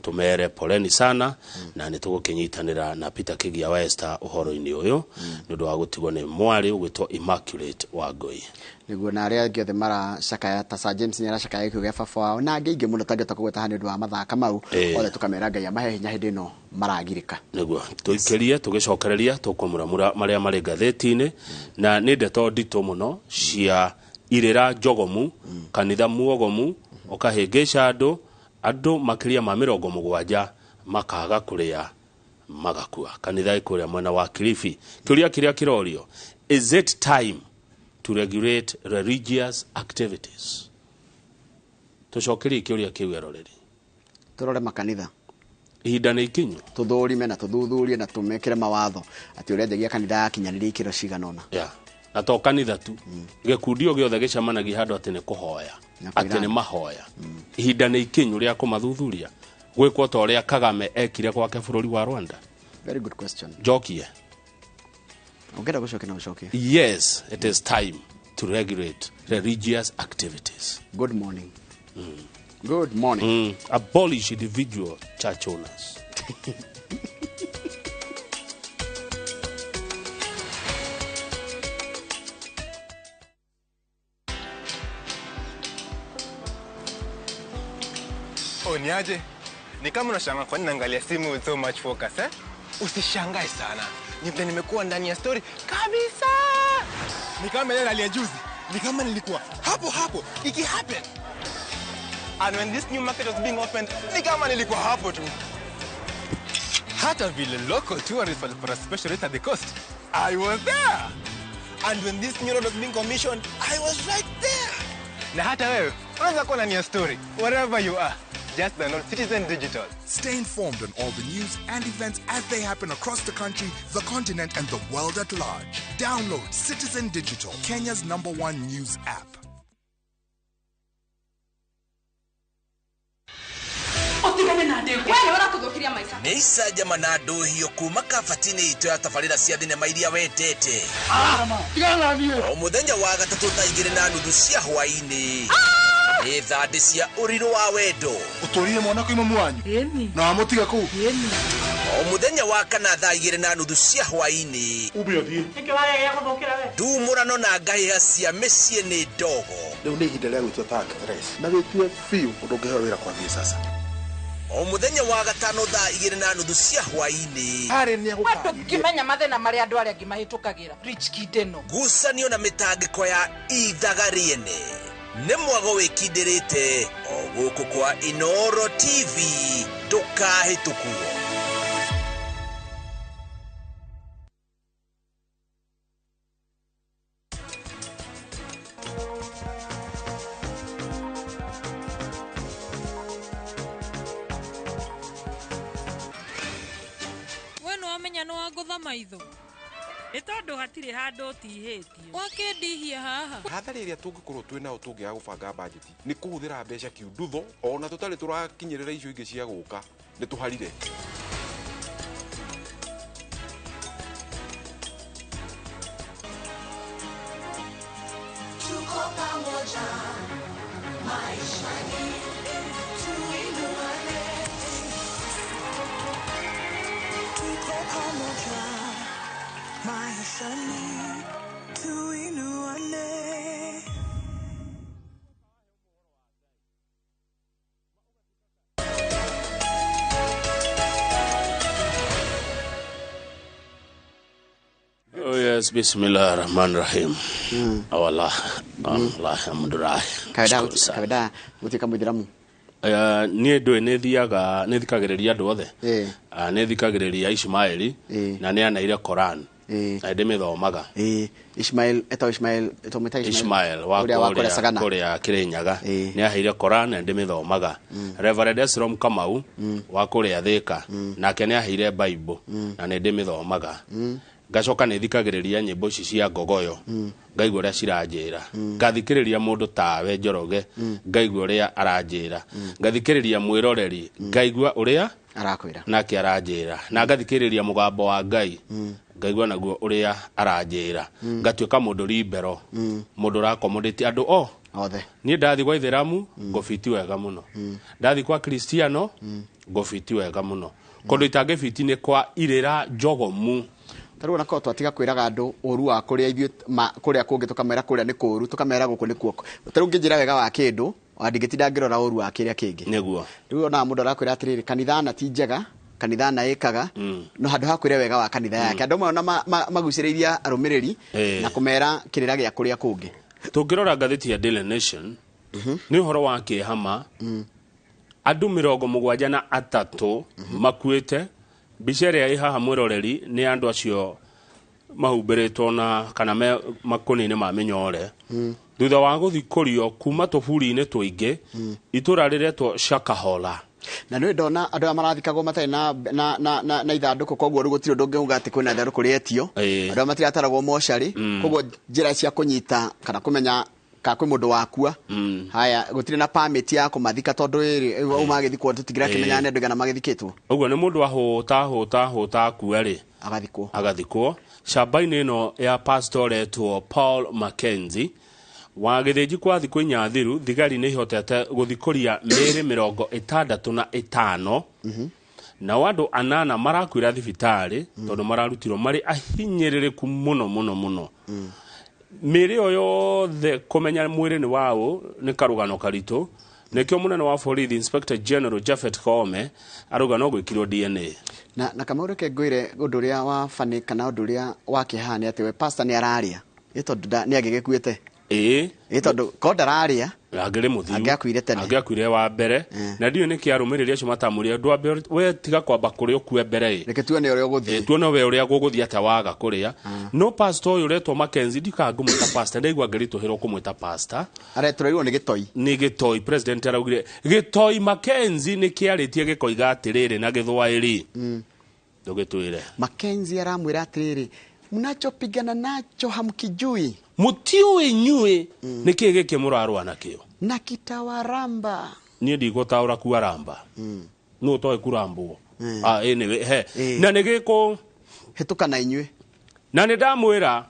tumere poleni sana na nitugukinyitanira na Peter Kigia wa Esther uhoro-ini uyu nundu wa gutigwo ni mwari ugwitwo Immaculate wa Ngui niguo na aria angi othe mara cakaya ta Sir James ni aracakaya gikuo gia baba wao na angi ingi muno tangeta kugweta hani ndu wa mathaka mau othe tukamera Ngai amahe hinya hindi no maragirika niguo tuikerie tugicokereria tukumura maria mari ngatheti-ini na ni ndeto ndito muno cia irira njogomu kanitha muogomu okahingisha andu makiria ma 70 makaga kuria magakua kanitha ikuria mwena wa Kilifi kiuria kiria kirorio is it time to regulate religious activities tucokerie kiuria kiu eroreri turore makanitha ihinda ni ikinyu tuthurime na tuthuthurie na tumekire mawatho ati uria ndegia kanitha yakinyaniria ikiro ciganona na to kanitha tu gikundi o giothe gicamanagia handu ati ni kuhoya ati ni mahoya ihinda ni ikinyu ria kumathuthuria gwikwo ta uria Kagame ekire gwake bururi wa Rwanda. Very good question. Jokie ongera gucoke na ucoke. Yes, it is time to regulate religious activities. Good morning. Good morning. Abolish individual church owners. Niaje? Ni kama unashangaa kwa nini naangalia simu with so much focus Usishangae sana. Nipe nimekuwa ndani ya story kabisa. Ni kama ile alia juzi. Ni kama nilikuwa hapo iki happen. And when this new market was being opened, ni kama nilikuwa hapo tu. Hata vile local tourists for a special rate at the coast, I was there. And when this new road was being commissioned, I was right there. Na hata wewe, unaweza kuwa ndani ya story wherever you are. Just download Citizen Digital. Stay informed on all the news and events as they happen across the country, the continent, and the world at large. Download Citizen Digital, Kenya's #1 news app. Neisa jamana nduhio kuma kafatini ito ya tafarira cia thinema iria wetete o muthenya wa gatatu ta 2:30 cia hwaini ni thandi cia uriru wa wendo uturire mwana ko imamu wanyu na wamutiga ku o muthenya wa kana thaa 2:30 cia hwaini ubio thie ndumurano na ngahiha cia mĩciĩ nĩ ndogo riu ni ihinda rĩa gwĩtua tag race na wĩtue biũ ũndũ ũngĩheo wĩra kwambia sasa o muthenya wa gatano thaa 2:30 cia hwaini watu kimenya mathina maria andu aria ngimahitukagira Rich Kideno ngucanio na mĩtangĩko ya ithaga rĩene nĩ mwago wĩkindĩrĩte o gũkũ kwa Inoro TV ndũkahĩtũkuo. maitho itondo hatire handu tihĩtio wakendihia haha hathari iria tungĩkorwo twina o tũngĩaga gũbanga budget ni kũhũthĩra mbeca kiundutho ona tũtarĩ tũrakinyĩrĩra icio ingĩ cia gũka nĩ tũharire. Tuko pamoja maishani tuinuane, tuko pamoja maishani tuinuane. Oh yes, Bismillahirrahmanirrahim. Allah, alhamdulillah. Kawaida mutika muthiramu niä ndå nä thiaga nä thikagä andå othe nä thikagä Ishmaeli na nä aneire Koran na ndä mä thomaga Ishmael wa kå rä a kä rä nyaga nä aheire Koran na ndä mä thomaga Reverend Esrom Kamau wa kå rä a thä ka nake nä aheire Bible na nä ndä mä thomaga ngacoka nä thikagä nyä mbo ici cia ngogoyo ngaigua å rä a ciranjä ra ngathikä rä ria må ndå tawe Njoroge ngaigua å rä a aranjä ra ngathikä rä ria mwä roreri ngaigua å rä a nake aranjä ra na ngathikä rä ria må gambo wa Ngai ngaigua naguo å rä a aranjä ra ngatuä ka må ndå rimbero må ndå rakomodäti andå othe niä ndathi gwa Itheramu ngåbiti wega må no ndathi kwa Kristiano ngåbiti wega må no kondå itangä biti nä kwa irä ra njogomu tarå na ko twatiga kwiraga andu uru wa kuria ithuĩ kuria kungi tukamera kuria ni kuru tukamera guku ni kuoko tarå ngä njĩra wega wa kindu ndingĩtinda ngĩrora uru wa kĩrĩa kĩngĩ nĩguo rĩu ona mũndũ arakwĩra atĩrĩrĩ kanitha na ti njega kanitha na ĩkaga no handũ ha kwĩra wega wa kanitha yake andũ amwe ona magucĩrĩirie arũmĩrĩri na kũmera kĩrĩra gĩa kũrĩa kũngĩ tũngĩrora ngathĩti ya Daily Nation nĩ ũhoro wa kĩhama andũ 73 makuĩte mbica ĩrĩa ĩ haha mwĩroreri nĩ andũ acio mahumbĩrĩtwo na kana makũnia-inĩ ma mĩnyore thutha wa gũthikũrio kuma tũburi-inĩ tũingĩ itũra rĩretwo Shakahola na nĩ ndona andũ aya marathikagwo matarĩ na ithandũkũ koguo rĩu gũtirĩ ũndũ ũngĩuga atĩ kwĩna ithandũkũ rĩetio andũ aya matirataragwo mocarĩ koguo njĩra cia kũnyita kana kũmenya ka kwĩ mũndũ wakua haya gũtirĩ na permit ya kũmathika tondũ ĩrĩ magĩthikwo tũtigira kĩmenya nĩ andũ igana magĩthikĩtwo ũguo nĩ mũndũ ahũta akua rĩ agathikwo camba-inĩ ĩno ya pastor etwo Paul Mackenzie wa gĩthĩnji kwa thikũ 4 thiru thigari nĩ ihotete gũthikũria mĩĩrĩ 65 nao andũ 8 marakuĩra thibitarĩ tondũ mararutirwo marĩ ahinyĩrĩrĩku mũno mĩĩrĩ ĩyo yothe kũmenya mwĩrĩ nĩ waũ nĩ karũgano karitũ nĩkĩo mũnene wa borithi Inspector General Japhet Koome arauga no gwĩkirwo DNA na kama ũreke ngwĩre ũndũ ũrĩa wa bani kana ũndũ ũrĩa wa kĩhaha nĩ atĩ we pastor nĩ araria tondũ nĩ agĩgĩkuĩte tondũ ko ndararia angĩrĩ mũthiu angĩakuire tene angĩakuire wa mbere na ndiũ nĩ kĩarũmĩrĩria acio matamũria ndũ ambe we tiga kwamba kũrĩa ũkue mbere reke tuone ũrĩa ũgũthiĩ tuone we ũrĩa gũgũthiĩ atĩa waga kũrĩa no pastor ũyũ ũretwo Mackenzie ndikaga ngũmwĩta pastor ndaigua ngĩritũhĩrwo kũmwĩta pastor aretũrĩirwo nĩ gĩtoi president araugire gĩtoi Mackenzie nĩ kĩarĩtie gĩkoiga atĩrĩrĩ na gĩthwaĩri ndũgĩtwĩre Mackenzie aramwĩra atĩrĩrĩ mnachopigana nacho hamkijui mutiũĩ inyuĩ nĩ kĩĩ gĩkĩ mũrarũa nakĩo na kitawaramba niĩ ndigũtaũra kuaramba nũ ũtoĩ kurambwo nĩwe na nĩ gĩkũ hĩtũka na inyuĩ na nĩ ndamwĩra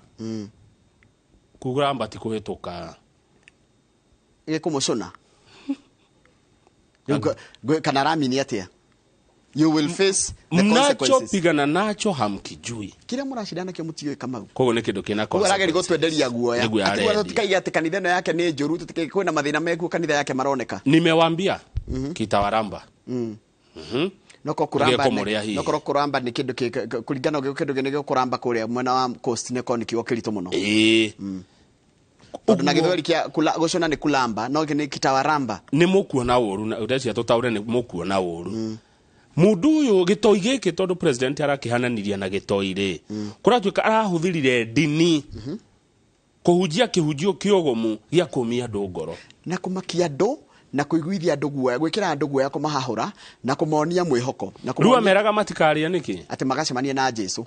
kuramba ti kũhĩtũka gĩkũmũcũna kana ramini atĩa you will face the consequences mnachopigana nacho hamkijui kile murashidana kio mutiyo Kamau kogo nĩ kĩndũ kĩna consequences arageri gotwenderia guoya akiwa tutikai ati kanitha ĩno yake nĩ njũru tutikai kwĩna mathĩna mekuo kanitha yake maroneka nimewambia kitawaramba noko kuramba nĩ kĩndũ kũringana kĩndũ gĩkĩ kuramba kũrĩa mwena wa coast nĩ koni kigo kĩritũ mũno tondũ na gĩthweri kĩa gũcona nĩ kulamba no nĩ kitawaramba nĩ mũkuona ũru na ũdecia tũtaure nĩ mũkuona ũru mundu uyu gitoi giki tondu president arakihananiria na gitoi ri kuratuika arahũthĩrire ndini kuhunjia kihunjio kiogomu gĩa kũmia andũ ngoro na kũmakia andũ na kũiguithia andũ guoya gwĩkĩra andũ guoya kũmahahũra na kũmonia mwĩhoko na rĩu ameraga matikaria nĩkĩ atĩ magacemania na Jesu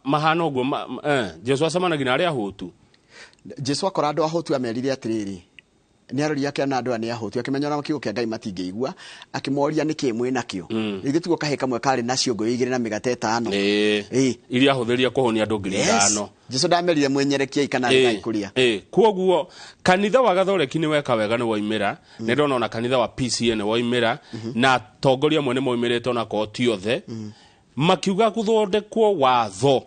mahana ũguo Jesu acemanagia na arĩa ahũtu Jesu akora andũ ahũtu amerire atĩrĩrĩ nĩ arori yake na andũ nĩ ahũtu akĩmenya na kiugo kĩa Ngai matingĩigua akĩmoria nĩkĩ mwĩ nakĩo gĩtugo kahĩ kamwe karĩ na ciongo 2 na mĩgate 5 iria ahũthĩria kũhonia andũ 5,000 Jesu ndamerire mwenyerekia kana Ngai kũria kwoguo kanitha wa Gathoreki nĩ weka wega nĩ waimĩra nĩ ndona ona kanitha wa PCA nĩ waimĩra na tongoria mwene moimĩrĩte ona koti othe makiuga gũthondekwo watho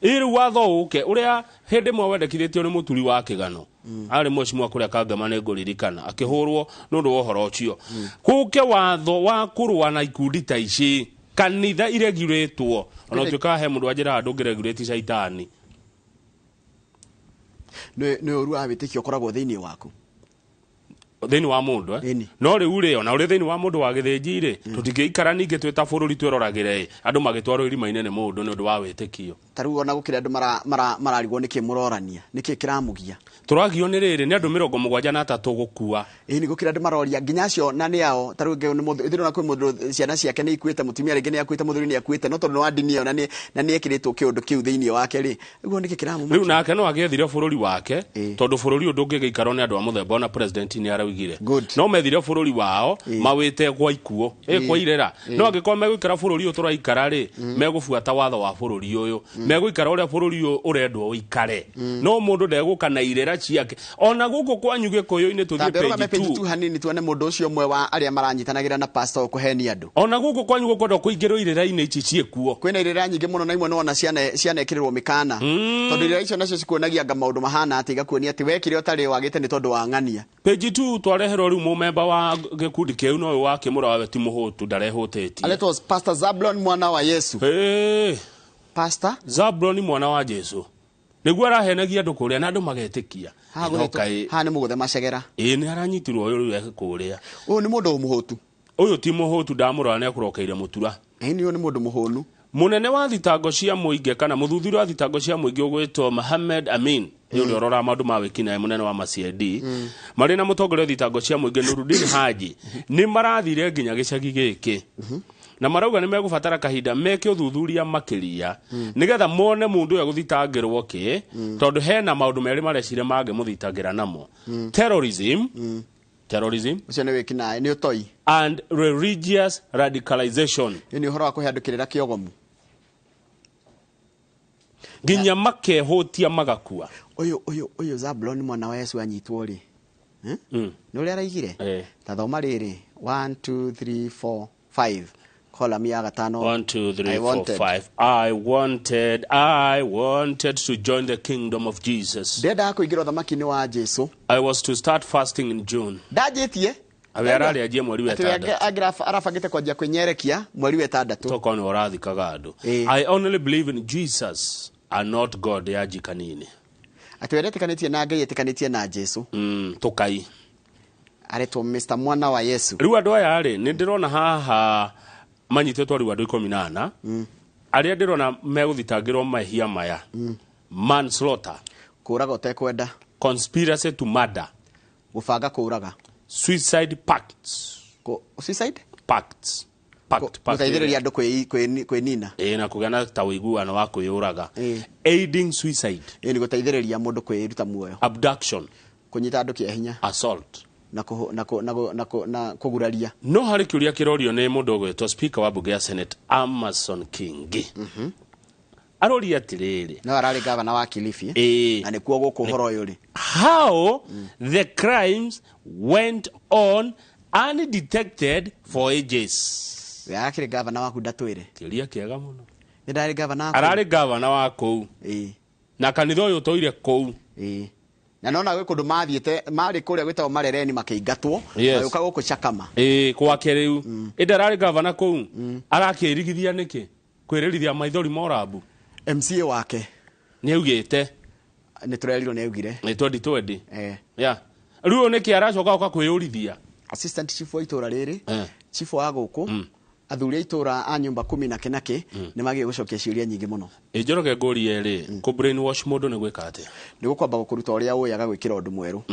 ĩrĩ watho ũke ũrĩa hĩndĩ ĩmwe wendekithĩtio nĩ mũturi wa kĩgano arĩ mwecimwa kũrĩa Kangama nĩ ngũririkana akĩhũrwo nĩ ũndũ wa ũhoro ũcio gũke watho wa kũrũa na ikundi ta ici kanitha iregurĩtwo ona ũtuĩkaga he mũndũ anjĩra andũ ngĩregurĩti caitani nĩ ũru wa wĩtĩkio ũkoragwo thĩinĩ waku thini wa mundu no riu ri ona uri thini wa mundu wa githinji ri tutingiikara ningi twita bururi twiroragire andu magitwarwo irima-ini ni mundu ni undu wa witikio taru ona gukira andu mararigwo niki murorania niki kiramugia turagio ni riri ni andu 73 gukua ni gukira andu maroria nginya acio na ni ao taru nge ni mundu ithiro na kwi mundu ciana ciake ni ikuite mutumia ringi ni akuite muthuri ni akuite no tondu wa dini iyo na ni ekiritwo kiundu kiu thiini wake ri iguo niki kiramugia riu nake no agethire bururi wake tondu bururi undu ungigiikaro ni andu a muthemba ona president ni araugire no methire bururi wao mawite kwa ikuo kwa irera no angikoma megwikara bururi uyu turaikara ri megubuata watho wa bururi uyu megwikara uria bururi uyu urendwo uikare no mundu ndeguka na irera ciake ona guku kwanyu gikuyu-ini tuthie page 2 hanini tuone mundu ucio mwe wa aria maranyitanagira na pastor kuheni andu ona guku kwanyu gukondo kuingirwo irera-ini ici ciekuo kwina irera nyingi muno na imwe no ona ciana ekirirwo mikana tondu irera icio nacio cikuonagia anga maundu mahana ati igakuonia ati wekire utari wagite ni tondu wa ng'ania page 2 twareherwo riu mumemba wa gikundi kiu no wa kimura wa ti muhutu ndarehutetie let us Pastor Zablon mwana wa Yesu Pastor Zablon mwana wa Yesu niguo arahenagia andu kuria na andu magetikia ha ni muguthe macegera ni aranyitirwo uyu riu kuria uyu ni mundu muhutu uyu ti muhutu ndamurora ni akurokeire mutura ni uyu ni mundu muhunu munene wa thitango cia muingi kana muthuthuri wa thitango cia muingi ugwitwo Mohamed Amin yule orora maundu ma wikina munene wa MCD mari na mutongoria thitango cia muingi Nurudin Haji ni marathire nginya gicagi giki na marauga ni megubatara kahinda meke uthuthuria makiria nigetha mone mundu uyu guthitangirwo ki tondu hena maundu meri marecire mange muthitangira namo terrorism ucio ni wikina ni utoi and religious radicalization ni uhoro wa kuhandukirira kiogomu nginya makehutia magakua uyu Zablon mwana wa Yesu anyitwo ri ni uri araigire ta thoma riri 1 2 3 4 5 column ya gatano 1 2 3 4 5 I wanted to join the kingdom of Jesus. Ndenda kuingira thamaki-ini wa Jesu. I was to start fasting in June. Ndajitie awerari ajie mweri wa 6 arafagite kwajia kwenyerekia mweri wa 6 toko ni orathikaga andu I only believe in Jesus and not God yajikanini atweretikanĩtie na Ngai etikanitie na Jesu tukai aretwo Mr mwana wa Yesu riu andu aya ri ni ndirona haha manyitetwo riu andu 14 aria ndirona meguthitangirwo mahia maya manslaughter kuraga utekwenda conspiracy to murder gubanga kuraga suicide pacts suicide pacts gutaithiriria andu kwinina na kugana ta wiguano wa kwiyuraga aiding suicide ni gutaithiriria mundu kwiruta muoyo abduction kunyita andu kiahinya assault na kuguraria no hari kiuria kirorio ni mundu gwetwo speaker wa bunge ya Senate Amason Kingi arori atiriri no arari governor wa Kilifi na nikuo guku horo yuri how the crimes went on undetected for ages yakire governor wa kudatwire kiuria kiega muno ndari governor arari governor wa kou na kanitha uyu toire kou na nona gwe kundu mathiete mari kuria gwitao marereni makeingatwo ayoka guku Chakama kwake riu ndarari governor kou arakirigithia niki kwiririthia maithori morabu MCA wake ni augite ni turerirwo ni augire ni 2020 riu niki aracoka oka kwiyurithia assistant chief wa itura riri chief wa guku athuri itura a nyumba 10 na kinaki ni magi gucokia ciuria nyingi muno njoroge ngori eri ku brainwash mundu ni gwika ate ni gukwamba gukuruta uria uyaga gwikira undu mweru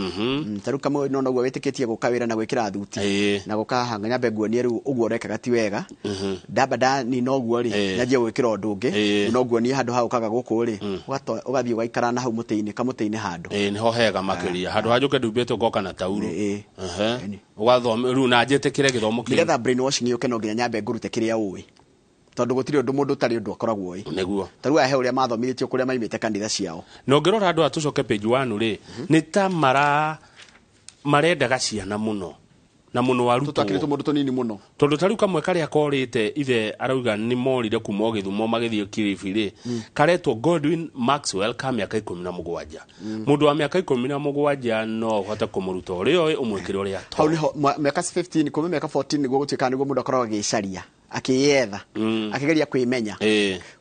taru kama no no witikitie gukawira na gwikira thuti na gukahanganya benguo ni riu uguo rekaga ti wega ndabada ni no guo ri najia gwikira undu ungi no guo ni handu ha ukaga guku ri ugathii ugaikara na hau muteini kamuteini handu ni ho hega makiria handu hajuke ndubete goka na tauru ugathoma riu na njetekire githomo kile nigetha brainwashing yuke no nginya nyambe ngurute kiria uwi tondu gutiri undu mundu tari undu akoragwo oi neguo taru ahe uria mathomitio kuria maimite kanitha ciao no ngirora andu atucoke page 1 ri ni ta marendaga ciana muno na muno waruto tutakirito mundu tunini muno tondu taru kamwe karia korite ithe arauga ni morire kuma Githumo magithio Kilifi ri karetwo Godwin Maxwell ka miaka 17 mundu wa miaka 17 no hota kumuruta urio umwikire uria hau niho miaka 15 kuma miaka 14 niguo gutuika niguo mundu akoragwo agicaria akiyetha akigeria kwimenya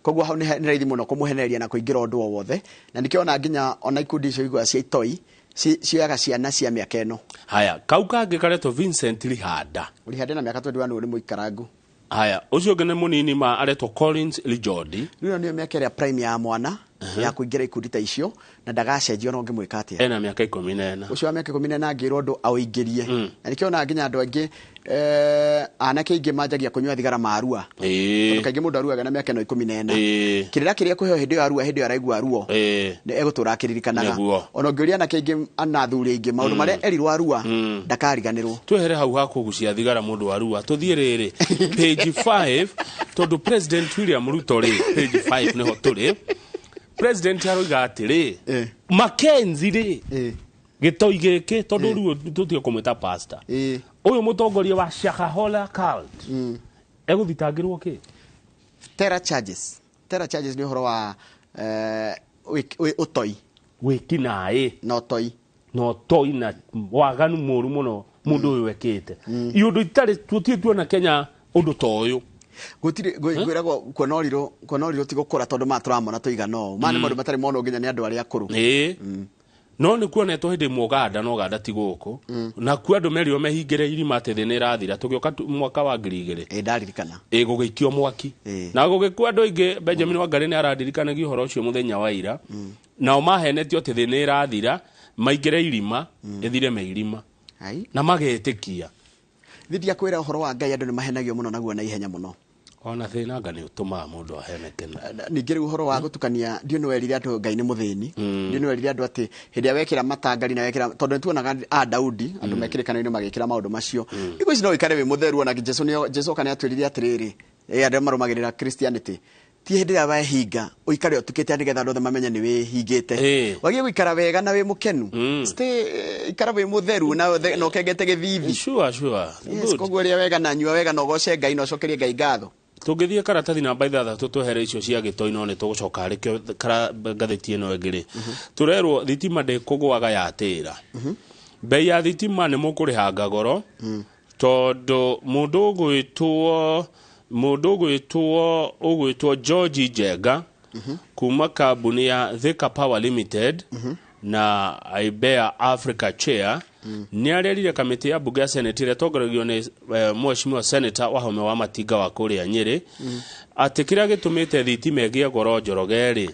koguo hau ni raithi muno kumuhenereria na kuingira undu wothe na nikiona nginya ona ikundi icio igwa cia itoi cioyaga ciana cia mĩaka ĩno. Haya, kau kangĩ karetwo Vincent Lihanda. Lihanda na mĩaka 21 nĩ mũikarangu. Haya, ucio ngene munini ma aretwo Collins Lijodi. Rĩu nĩ mĩaka ĩrĩa prime ya mwana ya kũingĩra ikundi ta icio na ndagacenjio no ngĩmwĩka atĩa. Ena mĩaka 14. Ucio wa mĩaka 14 ngĩrwo ndũ aũingĩrie. Na nĩkĩona nginya andũ angĩ anake ingĩ manjagia kũnyua thigara marua. Tondũ kaingĩ mũndũ aruaga na mĩaka ĩno 14. Kĩrĩra kĩrĩa kũheo hĩndĩ ĩyo arua hĩndĩ ĩyo araigua ruo. Nĩ egũtũra akĩririkanaga. Ona ũngĩũria anake ingĩ anathuri ingĩ maũndũ marĩa erirwo arua ndakariganĩrwo. Twehere hau ha kũgucia thigara mũndũ wa arua. Tũthiĩ rĩrĩ page 5 tondũ President William Ruto rĩ page 5 nĩho tũrĩ. President aroiga atĩrĩ Mackenzie rĩ gĩtoi gĩkĩ tondũ ruo tũtige kũmwĩta pastor ũyũ mũtongoria wa Shakahola cult egũthitangĩrwo kĩ? Terror charges nĩ ũhoro wa ũtoi wĩkinaĩ no toi na waganu mũru mũno mũndũ ũyũ wekĩte iũndũ itarĩ tuona Kenya ũndũ ta ũyũ gutire gwiragwo kuona ũrirũ ti gũkũra tondũ matũramona tũigana ũũ ma nĩ maũndũ matarĩ mono nginya nĩ andũ arĩa akũrũ no nĩ kuonetwo hĩndĩ Mũganda no Uganda ti gũkũ na kuo andũ merirwo mehingĩre irima atĩ thĩ nĩ ĩrathira tũgĩũka mwaka wa 2000 ndaririkana gũgĩikio mwaki na gũgĩkua andũ aingĩ Benjamin Wangari nĩ araririkanagia ũhoro ũcio mũthenya wa ira nao mahenetio atĩ thĩ nĩ ĩrathira maingĩre irima ĩthire meirima na magetĩkia thithia kwĩra ũhoro wa Ngai andũ nĩ mahenagio mũno naguo na ihenya mũno ona thĩna anga nĩ ũtũmaga mũndũ aheneke ningĩ rĩu ũhoro wa gũtukania ndio nĩ werire andũ Ngai nĩ mũthĩni ndio nĩ werire andũ atĩ hĩndĩ ya wekĩra matangari na wekĩra tondũ tuonaga Daudi andũ mekĩrĩkana-inĩ magĩkĩra maũndũ macio iko ici no ikare we mũtheru ona Jesu kana atwĩrire atĩrĩrĩ andũ marũmagĩrĩra Christianity ti hĩndĩ ya wahinga ũikare ũtukĩte nĩgetha andũ othe mamenye nĩ wĩhingĩte wagie gũikara wega na wĩ mũkenu ikara wĩ mũtheru na ũkengete gĩthithi sure koguo rĩa wega na nyua wega na ũgoce Ngai na ũcokerie Ngai ngatho tũngĩthiĩ karatathi namba 6 twehere icio cia gĩtoi no nĩ tũgũcoka harĩ ngathĩti ĩno ĩngĩ tũrerwo thitima ndĩkũgũaga yatĩra bei ya thitima nĩ mũkũrĩhanga goro tondũ mũndũ ũgwĩtwo George Njenga kuma kambuni ya Thika Power Limited na Ibea Africa Chair nĩ arerire kamĩtĩ ya bunge ya Senate ĩrĩa tongoragio nĩ Mheshimiwa Senator Wahome wa Matinga wa kũrĩa Nyĩrĩ atĩ kĩrĩa gĩtũmĩte thitima ĩgĩe goro njoroge-rĩ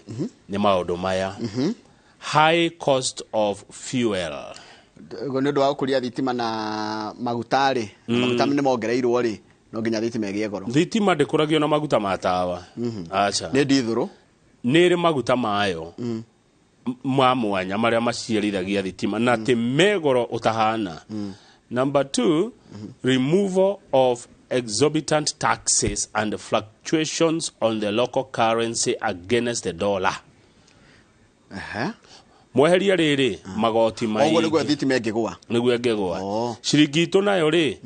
nĩ maũndũ maya high cost of fuel nĩ ũndũ wa gũkũria thitima na maguta-rĩ maguta nĩ mongereirwo-rĩ no nginya thitima ĩgĩe goro thitima ndĩkũragio na maguta ma tawa acha nĩ ndithũrũ nĩ ĩrĩ maguta mayo ma mwanya marĩa maciarithagia thitima na atĩ megoro ũtahana number 2 removal of exorbitant taxes and fluctuations on the local currency against the dollar mweheria rĩrĩ magoti maingĩ ũguo nĩguo thitima ĩngĩgũa ciringi itũ nayo rĩ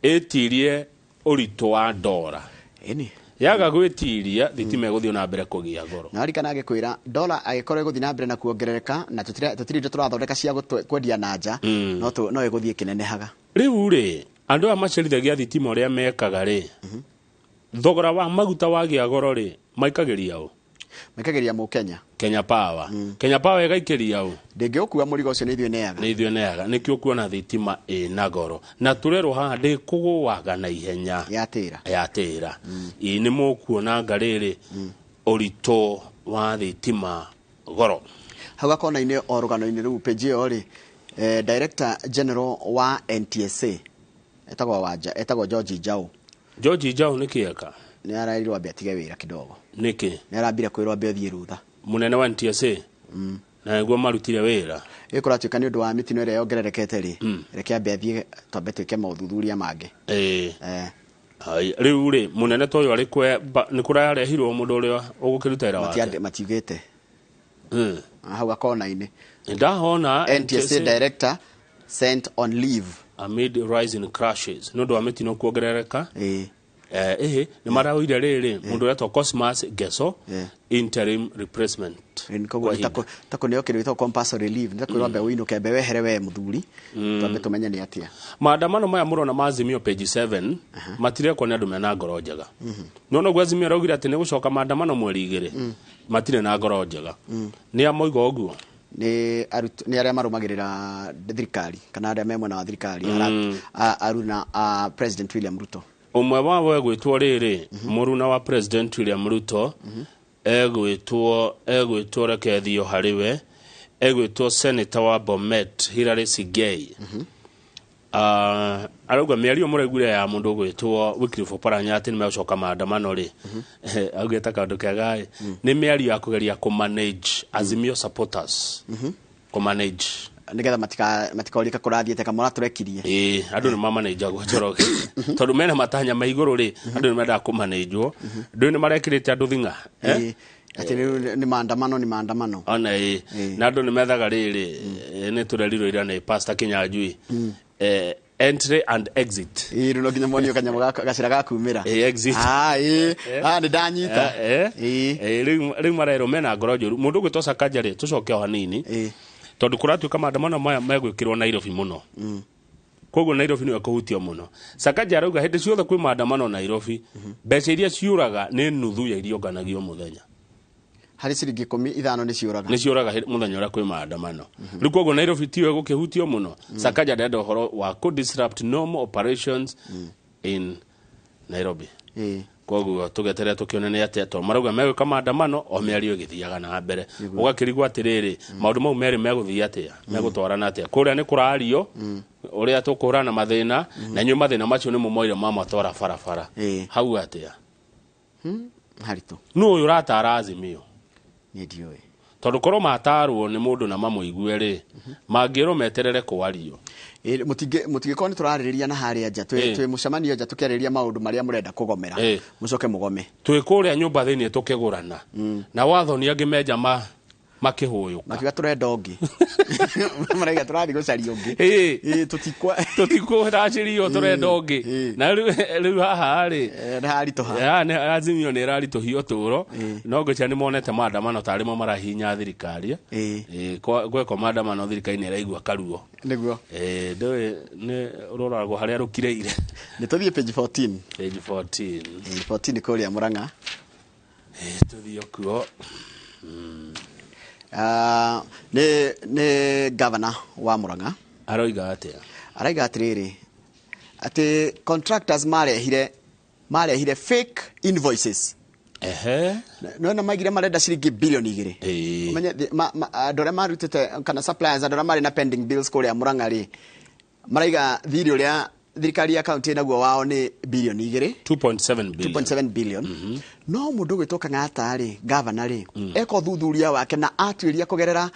ĩtirie ũritũ wa ndora yaga gwĩtiria thitima ĩgũthiĩ na mbere kũgia goro na arikana agĩkwĩra dola agĩkorwo ĩgũthiĩ na mbere na kuongerereka na tũtirĩ indo tũrathondeka cia kwendia na nja no ĩgũthiĩ kĩnenehaga rĩu rĩ andũ aya maciarithagia thitima ũrĩa mekaga rĩ thogora wa maguta wagĩa goro rĩ maikagĩria ũ maikagĩria Mũkenya Kenya Power Kenya Power ĩgaikĩria ũ ndĩngĩũkua mũrigo ũcio nĩ ithuĩ neaga nĩkĩo kuona thitima ĩna goro na tũrerwo haha ndĩkũgũaga na ihenya yatĩra nĩ mũkuona ngarĩrĩ ũritũ wa thitima goro hau gakona-inĩ o rũgano-inĩ rũu page ĩyo rĩ Director General wa NTSA etagwo George Njau nĩ kĩeka nĩ arairwo ambe atige wĩra kidogo nĩkĩ nĩ arambire kwĩrwo ambe ũthiĩ rutha munene wa NTSA na nĩguo marutire wĩra ĩkũratuĩka nĩ ũndũ wa mĩtino ĩrĩa yongererekete rĩ reke ambe athiĩ twambe twĩke maũthuthuria mangĩ rĩu rĩ munene ta ũyũ nĩ kũrarehirwo mũndũ ũrĩa ũgũkĩruta wĩra wake matiugĩte hau gakona-inĩ ndahona NTSA Director sent on leave amid rising crashes nĩ ũndũ wa mĩtino kuongerereka nĩ maraũire rĩrĩ mũndũ ũretwo Cosmas Geso interim replacement tako nĩyo kĩndũ gĩtagwo compulsory leave nĩ takwĩrwo ambe ũinũke ambe wehere we mũthuri twambe tũmenye nĩ atĩa maandamano maya mũrona ma Azimio page 7 matirekwo nĩ andũ mena ngoro njega no noguo Azimio araugire atĩ nĩ gũcoka maandamano mweri 2 matirĩ na ngoro njega nĩ amoiga ũguo nĩ arĩa marũmagĩrĩra thirikari kana arĩa me mwena wa thirikari aruna President William Ruto. Umwe wao egwĩtwo rĩrĩ mũruna wa President William Ruto egwĩtwo rekethio harĩwe egwĩtwo Senator wa Bomet Hilary Sigei. Arauga mĩario mũraiguire ya mũndũ gwĩtwo Wycliffe Oparanya atĩ nĩmegũcoka maandamano rĩ augĩte kaũndũ kega nĩ mĩario ya kũgeria kũmanage Azimio supporters kũmanage nigetha matikorika kũrathiĩte kamora tũrekirie andũ nĩ mamanage Njoroge tondũ mena matanya maigũrũ rĩ andũ nĩ mendaga kũmanage andũ nĩ marekĩrĩte andũ thing'a ati ni maandamano ona na andũ nĩ methaga rĩrĩ nĩ tũrerirwo ira nĩ Pastor Kinyanjui entry and exit no nginya monio kanyamo gacira gakumira exit ni ndanyita rĩu marero mena ngoro njũru mũndũ gwĩtwo Sakaja rĩ tũcoke hanini tondũ kũratuĩka maandamano maya megwĩkĩrwo Nairobi mũno koguo Nairobi nĩyo kũhutio mũno. Sakaja arauga hĩndĩ ciothe kwĩ maandamano Nairobi mbeca iria ciũraga nĩ nuthu ya iria onganagio mũthenya hari ciringi 15 nĩ ciũraga mũthenya ũrĩa kwĩ maandamano. Rĩu koguo Nairobi tiyo gũkĩhutio mũno. Sakaja ndenda ũhoro wa disrupt normal operations in Nairobi. Koguo tũgeterera tũkĩone nĩ atĩa tondũ marauga megwĩka maandamano o mĩario ĩgĩthiaga na mbere ũgakĩrigwo atĩrĩrĩ maũndũ mau merĩ megũthiĩ atĩa megũtwarana atĩa kũrĩa nĩ kũrario ũrĩa tũkũhũrana mathĩna na inyuĩ mathĩna macio nĩ mũmoire mamatwara barabara hau atĩa haritũ nũ ũyũ ũratara Azimio nĩ ndiũĩ tondũ korwo matarwo nĩ mũndũ na mamũigue rĩ mangĩrwo meterere kwario mutigĩkorwo nĩ tũrarĩrĩria na harĩa nja twĩ mũcemanio nja tũkĩarĩrĩria maũndũ marĩa mũrenda kũgomera mũcoke mũgome twĩ kũrĩa nyũmba thĩinĩ tũkĩgũrana na wathoni angĩ menja makĩhũyũka makiuga tũrenda ũngĩ maraiga tũrathiĩ gũcaria ũngĩ tũtikwĩracĩrio tũrenda ũngĩ na rĩu haha rĩ nĩ Azimio nĩ ĩraritũhia ũtũũro no ngwĩciria nĩ monete maandamano tarĩ mo marahinya thirikari gweka maandamano thirikari nĩ ĩraigua karuo nĩguo ndũĩ nĩ rũragwo harĩa rũkireire nĩ tũthiĩ page 14 kũrĩa Mũrang'a tũthiĩ kuo nĩ governor wa Mũrang'a arauga atĩrĩrĩ atĩ contractors marehire fake invoices no na magire marenda ciringi bilioni 2 umenye andũ arĩa marutĩte kana suppliers andũ arĩa marĩ na pending bills kũrĩa Mũrang'a rĩ maraiga thirĩ ũrĩa thirikari ya county naguo wao nĩ bilioni 2.7 billion no mũndũ gwĩtwo Kang'ata rĩ governor rĩ eko thuthuria wake na atuĩria kũgerera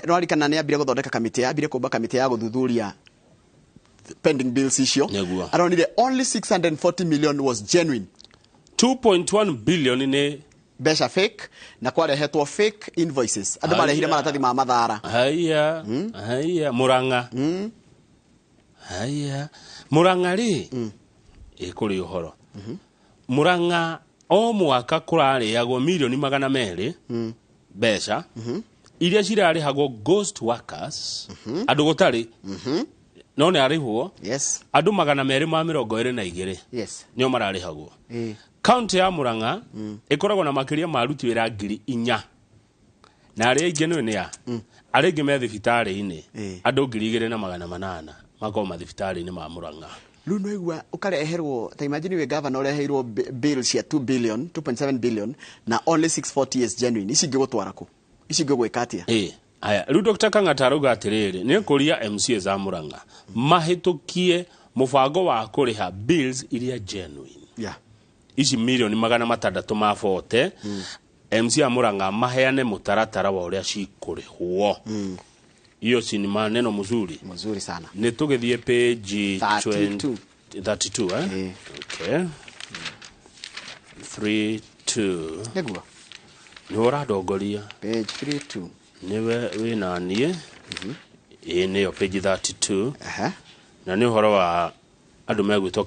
rwari kana nĩ ambire gũthondeka kamĩtĩ ambire kũmba kamĩtĩ ya gũthuthuria pending bills icio aronire only 640 million was genuine 2.1 billion nĩ mbeca fake na kwarehetwo fake invoices andũ marehire maratathi ma mathara haya Mũrang'a Mũrang'a rĩ kũrĩ ũhoro Mũrang'a o mwaka kũrarĩagwo milioni 200 mbeca iria cirarĩhagwo ghost workers andũ gũtarĩ no nĩ arĩhwo andũ 222 nĩo mararĩhagwo county ya Mũrang'a ĩkoragwo na makĩria maruti wĩra 4,000 na arĩa aingĩ nĩ ya arĩa aingĩ me thibitarĩ-inĩ andũ 2,800 makoma thibitarĩ-inĩ ma Mũrang'a rĩu no igua ũkareherwo ta imagine we governor ũreheirwo bill cia 2.7 billion na only 640 is genuine ici ingĩgũtwara kũ ici ingĩgwĩka atĩa aya rĩu Dr. Kang'ata arauga atĩrĩrĩ nĩ kũria MCA za Mũrang'a mahĩtũkie mũbango wa kũrĩha bills iria genuine ici milioni 600 mabote MCA Mũrang'a maheane mũtaratara wa ũrĩa cikũrĩhwo hiyo si ni maneno mzuri sana ni tugithie page 32 okay 32 neguo ni ũradongoria page 32 niwe wina nie ni yo page 32 na ni ũhoro wa andũ megwĩtwo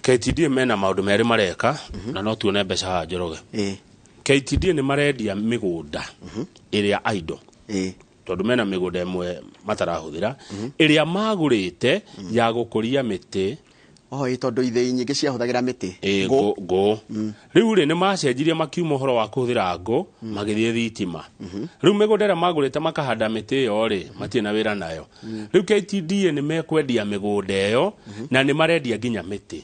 KTDA mena maũndũ merĩ mareka na no tuone mbeca ha Njoroge KTDA ni marendia mĩgũnda ĩrĩa idle tondũ mena mĩgũnda ĩmwe matarahũthĩra ĩrĩa magũrĩte ya gũkũria mĩtĩ tondu ithei nyingi ciahuthagira miti ngũ riu ri ni macenjirie makiuma horo wa kuhuthira ngũ magithie thitima riu migunda ĩrĩa magũrĩte makahanda mĩtĩ ĩyo ri matirĩ na wĩra nayo riu KTDA ni mekwendia migunda ĩyo na ni marendia nginya mĩtĩ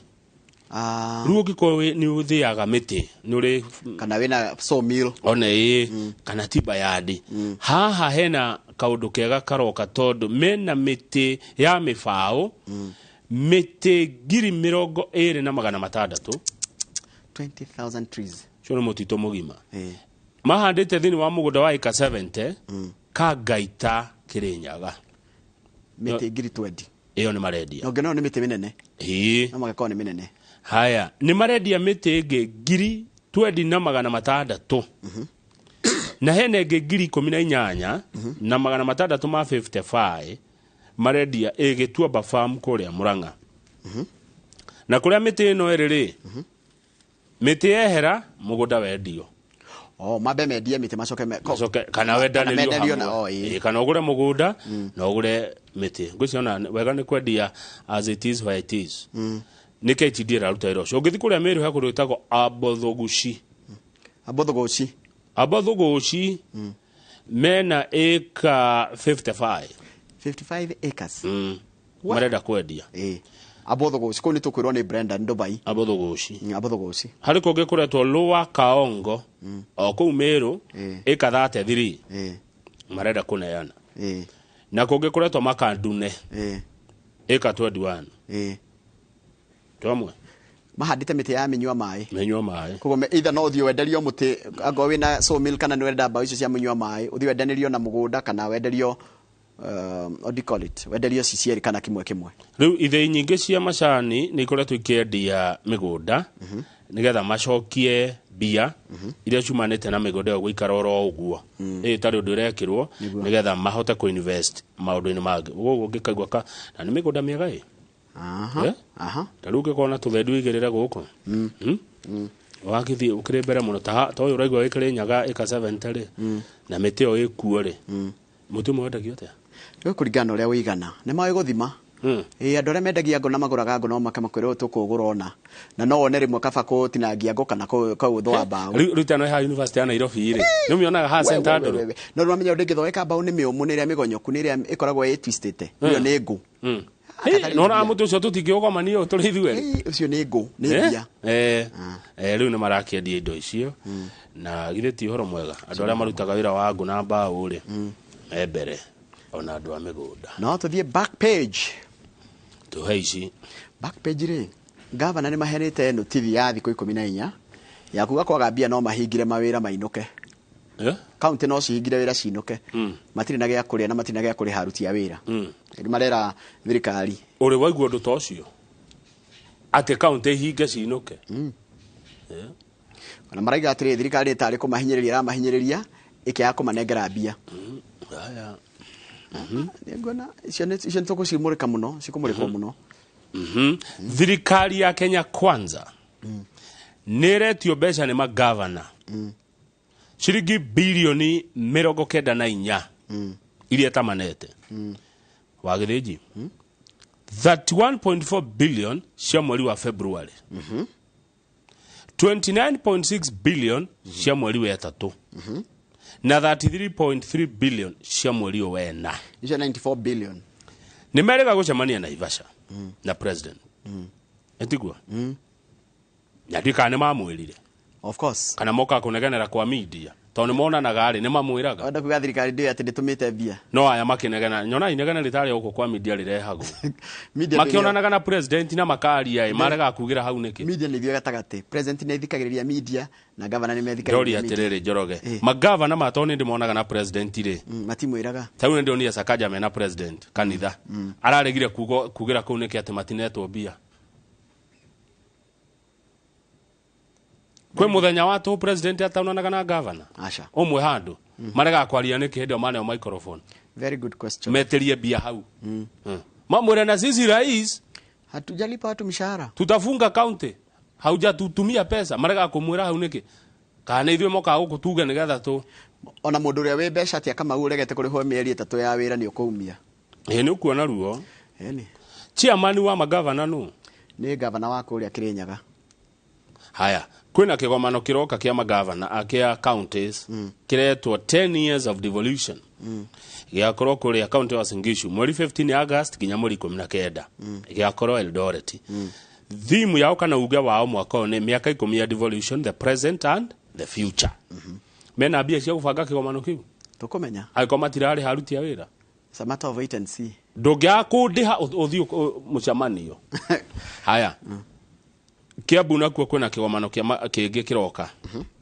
riu ũngĩkorwo ni ũthĩaga mĩtĩ ni uri kana wina sawmill ona kana timber yard haha hena kaundu kega karoka tondu mena mĩtĩ ya mĩbaũ mĩtĩ 20,600 20,000 trees cio nĩ mũtitũ mũgima mahandĩte thĩinĩ wa mũgũnda wa ĩka 70 Kangaita Kĩrĩnyaga mĩtĩ 20,000 ĩyo nĩ marendia no ngeno nĩ mĩtĩ mĩnene no magakorwo nĩ mĩnene haya nĩ marendia mĩtĩ ĩngĩ 20,600 na hena ĩngĩ 18,000 na 655 marendia Gĩtuamba farm kũrĩa Murang'a na kũrĩa mĩtĩ ĩno ĩrĩ mĩtĩ yehera mũgũnda wendio mambe mendie mĩtĩ macoke kana wendanĩrio kana ũgũre mũgũnda na ũgũre mĩtĩ ngwĩciona wega nĩ kwendia as it is where it is nĩ KTDA ĩraruta wĩra ũcio ũngĩthiĩ kũrĩa Meru he kũndũ gwĩtagwo Abothũgũci mena ĩka 55 acres marenda kwendia Abothũgũci kũu nĩ tũkwĩrwo nĩ Brenda Ndubai Abothũgũci harĩ kũngĩ kũretwo Lower Kaongo o kũu Meru ĩka 33 marenda kũneana na kũngĩ kũretwo Makandune ĩka 21 twamwe mahandĩte mĩtĩ ya mĩnyua maĩ koguo either no ũthiĩ wenderio mũtĩ angorwo wĩna sawmill kana nĩ wenda mbaũ icio cia mĩnyua maĩ ũthiĩ wendanĩrio na mũgũnda kana wenderio what do you call it wenderio cicieri kana kimwe riu ithei nyingĩ cia macani nĩ ikoretwo ikĩendia mĩgũnda nigetha macokie mbia iria ciumanĩte na mĩgũnda ĩyo gũikara oro ũguo ĩtarĩ ũndũ ũrekĩrwo nigetha mahote kũ-invest maũndũ-inĩ mangĩ ũguo ũngĩkaigua na nĩ mĩgũnda mĩega tarĩu ũngĩkorwo na tũthendu igĩrĩre gũkũ wakĩthiĩ ũkĩrĩ mbere mũno ta ũyũ ũraigua wĩ Kĩrĩnyaga ĩka 70 rĩ na mĩtĩ ĩyo ĩkuo rĩ mũtĩ ũmwe wendagio atĩa kũringana ũrĩa wĩigana nĩ mawĩ gũthima andũ arĩa mendagia ngũ na magũraga ngũ no makwĩra tũkũgũra ona na no wone rĩmwe kaba kũtinangia ngũ kana kũũthwa mbaũ rĩu tano ha University ya Nairobi rĩ nĩ mĩonaga ha St Andrew no nĩwamenya ndĩngĩthondeka mbaũ nĩ mĩũmũ nĩ ĩrĩa mĩgonyoku nĩ ĩrĩa ĩkoragwo ĩtwistĩte ĩyo nĩ ngũ no na mũtĩ ũcio tũtingĩũgomania tũrĩ ithuĩ ũcio nĩ ngũ nĩ mbia rĩu nĩ marakĩendia indo icio na githĩ ti ũhoro mwega andũ arĩa marutaga wĩra wa ngũ na mbaũ rĩ mbere ona andũ a mĩgũnda no tũthiĩ back page tũhe ici back page rĩ gavana nĩ mahenete notithi ya thikũ 14 ya kuga kwaga mbia no mahingire mawĩra mainũke kaunti no cihingire wĩra ciinũke matirĩ na gĩa kũrĩa na matirĩ na gĩa kũrĩha aruti a wĩra nĩ marera thirikari ũrĩ waigua ũndũ ta ũcio atĩ kaunti ihinge ciinũke ona maraiga atĩrĩ thirikari ĩtarĩ kũmahinyĩrĩria ĩramahinyĩrĩria ĩkĩaga kũmanengera mbia ngona icio nĩ tũgũcimũrĩka mũno cikũmũrĩkwo mũno thirikari ya Kenya Kwanza nĩ ĩretio mbeca nĩ magavana ciringi bilioni 94 iria tamanete wagĩthĩnji 31.4 billion cia mweri wa February 29.6 billion cia mweri wa gatatu na 33.3 billion cia mweri wa wena icio 94 billion nĩ merĩga gũcemania na Naivasha na president etigua na ndikane mamwĩrire of course kana moka kũnegenera kwa media tondũ nĩ monanaga rĩ nĩ mamwĩraga wenda kuga thirikari ndĩ atĩ ndĩtũmĩte mbia no aya makĩnegena nyona inegena rĩtarĩ gũkũ kwa media rĩrehagwo makĩonanaga na president na makaria marega kugĩra hau nĩkĩ media nĩ ithuĩ gatagatĩ president nĩ ithikagĩrĩria media na governor nĩ methikagĩrĩria media ndori atĩrĩrĩ Njoroge magavana matoni ndĩmonaga na president rĩ matimwĩraga tau nĩ ndionire Sakaja mena president kanitha araregire kugĩra kũu nĩkĩ atĩ matinetwo mbia kwĩ muthenya wa tu president ataunanaga na governor umwe handu marega kwaria nĩkĩ hĩndĩ maneo microphone very good question meterie bia hau mamwĩra na sisi rais hatujalipa watu mishahara tutafunga county haujatutumia pesa marega kumwĩra hau nĩkĩ kana ithuĩ moka gũkũ tuge nĩgetha tu ona mũndũ ũrĩa wĩ mbeca atĩa kama ũregete kũrĩhwo mĩeri 3 ya wĩra nĩ ũkũumia nĩ ukuona ruo chairman wa magavana no ni gavana wa kuria Kirinyaga. Haya, kwina kigomano kiroka kia magavana akia counties kiretwo 10 years of devolution. Giakorwo kuria county wa Singishu mweri 15 August ginya mweri 19. Giakorwo Eldoret. Thimu yao kana uga wao mwaka ni miaka 10 ya devolution, the present and the future. Mena bia cia gubanga kigomano kiu tukumenya aiko matirari haruti wira. It's a matter of wait and see. Ndogya kundiha uthio mucamanio. Haya. Kiambu nakuo kwina kigomano kingi kiroka.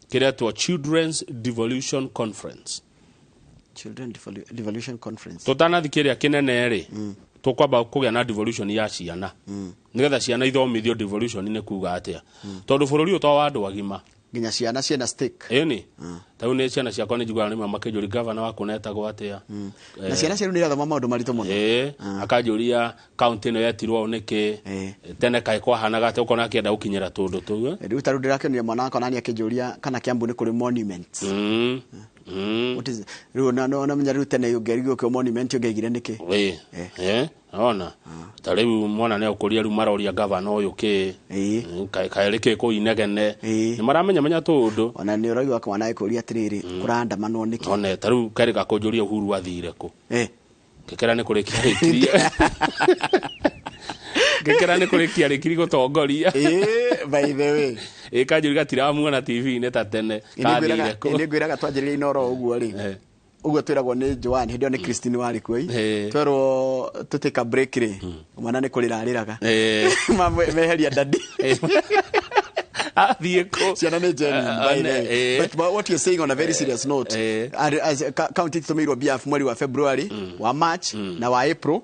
Kiretwo Children's Devolution Conference. Children Devolution Conference. Tutana thikiria kinene ri. Tukwamba kugia na devolution ya ciana. Nigetha ciana ithomithio devolution ni kuga atia. Tondu bururi utwa wa andu agima. Ginya ciana ciena stick. Eni. Tau ni ciana ciakwa ni jigwa ni mama kejuri governor wako netagwo atia. Na ciana ciru ni rathoma maundu marito muno. Akajuria county no yetirwo niki. Tene kai kwa hanaga te ukona kienda ukinyira tundu tu. Riu taru ndirakenia mwana wako nani akijuria kana Kiambu ni kuri monuments. What is riu na menya riu tene yugerigo ko monument yugegire niki. Ona. Tariu mwana ne ukuria riu maroria governor uyu ki. Kaeleke ko inegene. Ni maramenya menya tundu. Ona ni uragi wako mwana ikuria atiriri kuranda mano niki. Ona tariu karika kujuria Uhuru athire ku. Kekera ni kurikia rikiria. Kekera ni kurikia rikiri gutongoria. By the way. Kajuri gatiramu na TV ne tatene. Ni gwiraga twanjiriria inoro uguo ri. Uguo twiragwo ni Joan hindio ni Christine wari kuoi. Twero tutika break ri. Mwana ni kurirariraga. Meheria dadi. Ciana ni genuine. But what you're saying on a very serious note, as county tumeirwo BF mweri wa February, wa March na wa April,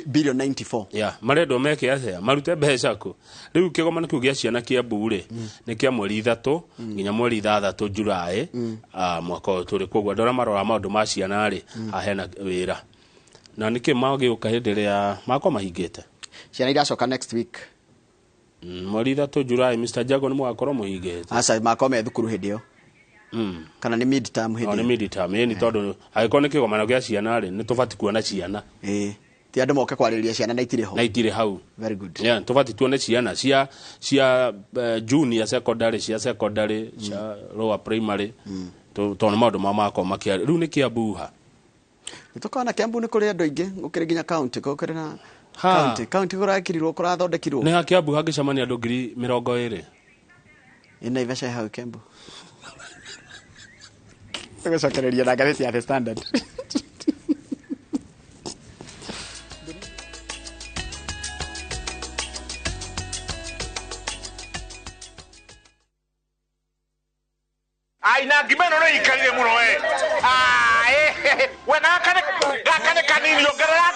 billion 94. Yeah, maredo meke atia, marute mbeca ku. Riu kigomano kiu gia ciana Kiambu ri, ni kia mweri 3 nginya mweri 6 Julai, mwaka turi kugwa ndora marora maundu ma ciana ri, ahena wira. Na niki magi ukahenderea mako mahingite. Ciana iracoka next week. Mweri 3 Julai Mr. Jago ni mwakoro muhingite. Asa makome thukuru hindio. Kana ni mid term hindio. Ni mid term ni tondu agikone kigomano gia ciana ri ni tubati kuona ciana. Ti andu moke kwariria ciana na itire ho. Na itire hau. Very good. Yeah, tubati tuone ciana cia junior secondary, cia secondary, cia lower primary. Tona maundu mako makiari. Riu ni Kiambu ha. Nitokana Kiambu ni kuri andu ingi ukiri ginya county ko kuri na county kurakirirwo kurathondekirwo ni Kiambu hangicamania andu 20,000 ina ivesha hau Kiambu tugacokereria na gazeti ya The Standard. Aina gimeno no ikarire muno we na kane kanini ongerera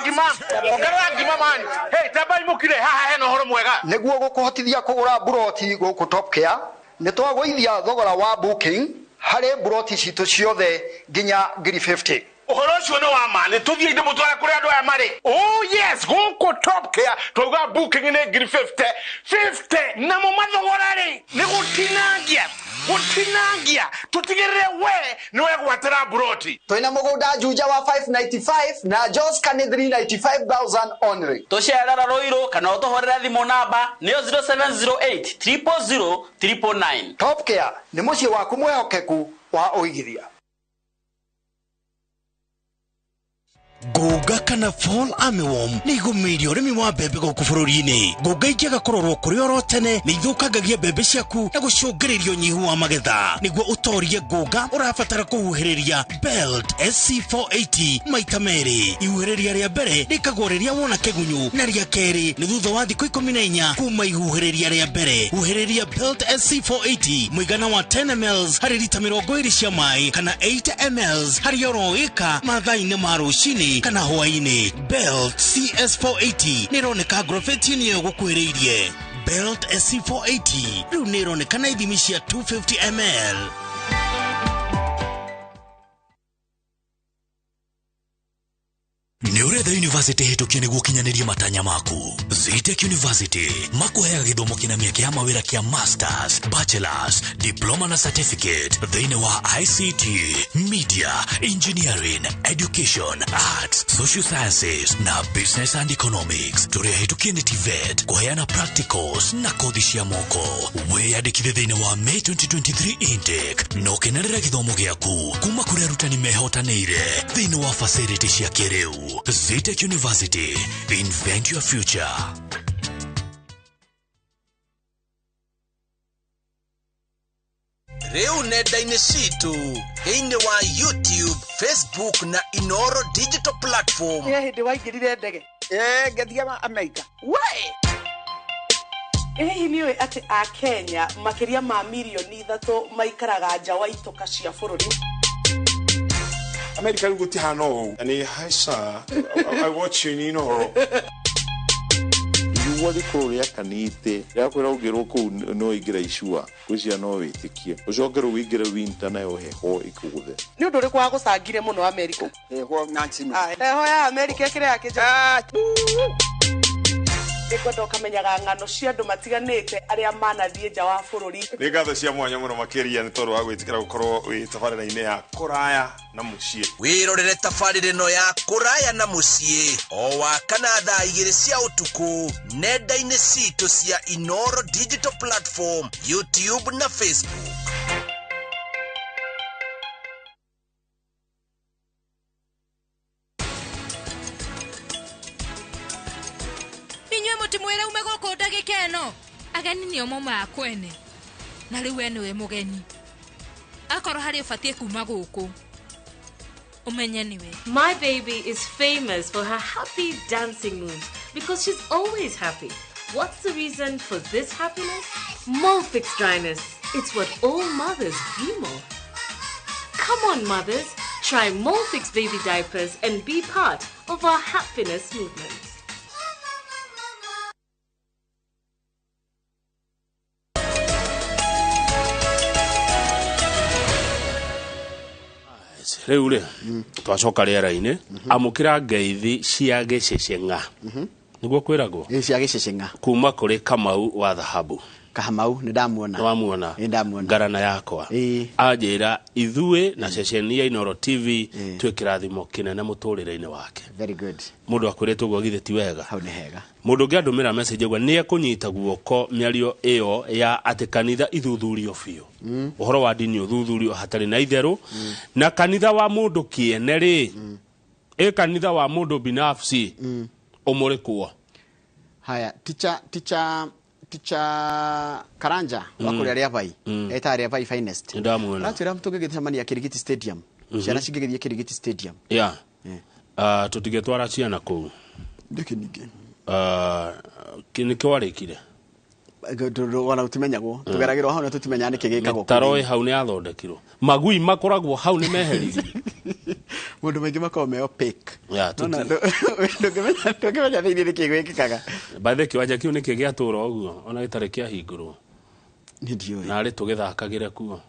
ngima man. Hey, tabai mukire haha heno horo mwega niguo gukuhotithia kugura buroti guku Top Care ni twagwithia thogora wa booking hari buroti citu ciothe nginya 50. Uhoro ucio no wa ma ni tuthie inde mutwara kuri andu aya mari. Oh yes, guku Top Care twaga booking ni 50 na mo mathogora ri ni gutinangia tutigirire we niwe gwatira buroti. Toina mugunda Juja wa 595 na Jos Kani 395,000 only. Tosherera Roiro kana utohorera thimo namba niyo 0708 000 999. Top Care ni mucie waku mwehokeku wa uigithia. Guga kana fall armyworm ni gumirio urimi wa mbembe guku bururi-ini. Guga ingega kurorwo kuri oro tene ni ithukangagia mbembe ciaku na gucungiririo nyihu wa magetha. Niguo utorie guga urabatara kuhuhiriria Belt SC480 maita meri. Ihuhiriria ria mbere rikagworeria wona kegunyu na ria keri ni thutha wa thiku 14 kuma ihuhiriria ria mbere. Huhiriria Belt SC480 muigana wa 10 ml hari lita 20 cia mai kana 8 ml hari oro ika mathaa-ini ma rucini kana hwaini. Belt CS480 nironeka agrofeti niyo gukwiriirie. Belt SC480 riu nironeka na ithimi cia 250 ml. Ni ure Uretha University hetũkie nĩguo kinyanĩrie matanya maku. Zetech University makuheaga gĩthomo kĩna mĩeke ya mawĩra kĩa masters, bachelors, diploma na certificate thĩinĩ wa ICT, media, engineering, education, arts, social sciences na business and economics. Tũrĩa hetũkie nĩ TVET kũheana practicals na kothi cia moko. Wĩyandĩkithie thĩinĩ wa May 2023 intake na ũkenere gĩthomo gĩaku kuma kũrĩ arutani mehotanĩire thĩinĩ wa facility cia kĩrĩu. Zetech University, invent your future. Rĩu nenda-inĩ citũ thĩinĩ wa YouTube, Facebook na Inoro digital platform. Hĩndĩ waingĩrire ndege ngathiĩ Amerika. Hihi nĩũĩ atĩ a Kenya makĩria ma milioni 3 maikaraga nja wa itoka cia bũrũri? America rĩu gũtihana ũũ. Ani haica I watch you Inoro. Igua rĩkorwo rĩakanĩte rĩakwĩra ũngĩrwo kũu no ingĩra icua gũcia no wĩtĩkie ũcoke rĩu wĩingĩre winter nayo heho ikũgũthe. Nĩ ũndũ ũrĩkũ wagũcangire mũno Amerika? Heho Nancy. Heho ya Amerika ĩkĩrĩ yakĩnja. Nĩkwenda ũkamenyaga ng'ano cia andũ matiganĩte arĩa manathiĩ nja wa bũrũri. Nĩ ngatho cia mwanya mũno makĩria nĩ tondũ wa gwĩtĩkĩra gũkorwo wĩ tabarĩra-inĩ ya kũraya na mũciĩ. Wĩrorere tabarĩra ĩno ya kũraya na mũciĩ o wakana thaa 2 cia ũtukũ nenda-inĩ citũ cia Inoro digital platform, YouTube na Facebook. Mwĩra ume gũkũ ndagĩka ĩno. Ageni nĩo maumaga kwene. Na rĩu we nĩwe mũgeni. Akorwo harĩ ũbatiĩ kuma gũkũ. Umenye nĩwe. My baby is famous for her happy dancing moves because she's always happy. What's the reason for this happiness? Molfix dryness. It's what all mothers dream of. Come on, mothers. Try Molfix baby diapers and be part of our happiness movement. Rĩu rĩ twacoka rĩera-inĩ amũkĩra ngeithi cia gĩceceng'a nĩguo kwĩragwo cia gĩceceng'a kuma kũrĩ Kamau wa Thahabu. Kamau nĩ ndamuona. Wamuona? Nĩ ndamuona. Ngarana yakwa anjĩra ithuĩ na ceceni ya Inoro TV twĩ kĩrathimo kĩnene mũtũrĩre-inĩ wake. Very good. Mũndũ akwĩrĩtwo ũguo githĩ ti wega? Hau nĩ hega. Mũndũ ũngĩ andũmĩra message ũguo nĩ ekũnyita guoko mĩario ĩyo ya atĩ kanitha ithuthurio biũ. Ũhoro wa ndini ũthuthurio hatarĩ na itherũ na kanitha wa mũndũ kĩene rĩ kanitha wa mũndũ binafsi ũmũrĩkwo. Haya ticha Karanja wakũrĩa arĩa bai eta arĩa bai finest. Ndamuona. Ratwĩra tũngĩgĩcemania Kirigiti Stadium. Ciana cingĩgĩthiĩ Kirigiti Stadium. Tũtigĩtwara ciana kũu. Ndĩkĩ ningĩ. Nĩkĩo warĩkire. Wana ũtimenyagwo tũgeragĩrwo hau na tũtimenyaga nĩkĩ gĩkagwo. Taroĩ hau nĩ athondekirwo. Magui makoragwo hau nĩ meheririo. Mũndũ maingĩ makoragwo me opaque. Ndũngĩmenya thĩinĩ nĩkĩ gwĩkĩkaga. Bathe kĩwanja kĩu nĩkĩ gĩatũra ũguo ona gĩtarĩ kĩahingũrwo. Nĩndiũĩ. Na arĩ tũgĩthakagĩre kuo.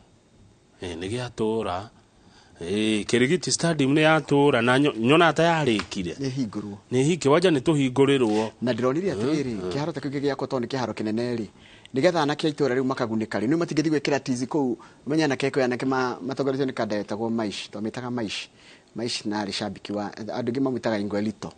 Nĩ gĩatũra. Kirigiti Stadium nĩ yatũra na nyona ta yarĩkire. Nĩ hingũrwo. Nĩ kĩwanja nĩ tũhingũrĩrwo. Na ndĩronire atĩrĩrĩ kĩharo ta kĩu gĩakwo tondũ nĩ kĩharo kĩnene rĩ. Nĩgetha anake itũra rĩu makagunĩka rĩ. Nĩ matingĩthiĩ gwĩkĩra tizi kũu. Menya anake ko yanake matongoretio nĩ kanda yetagwo Maish. Twamĩtaga Maish na rĩcambiki wa andũ angĩ mamwĩtaga Ingwelito.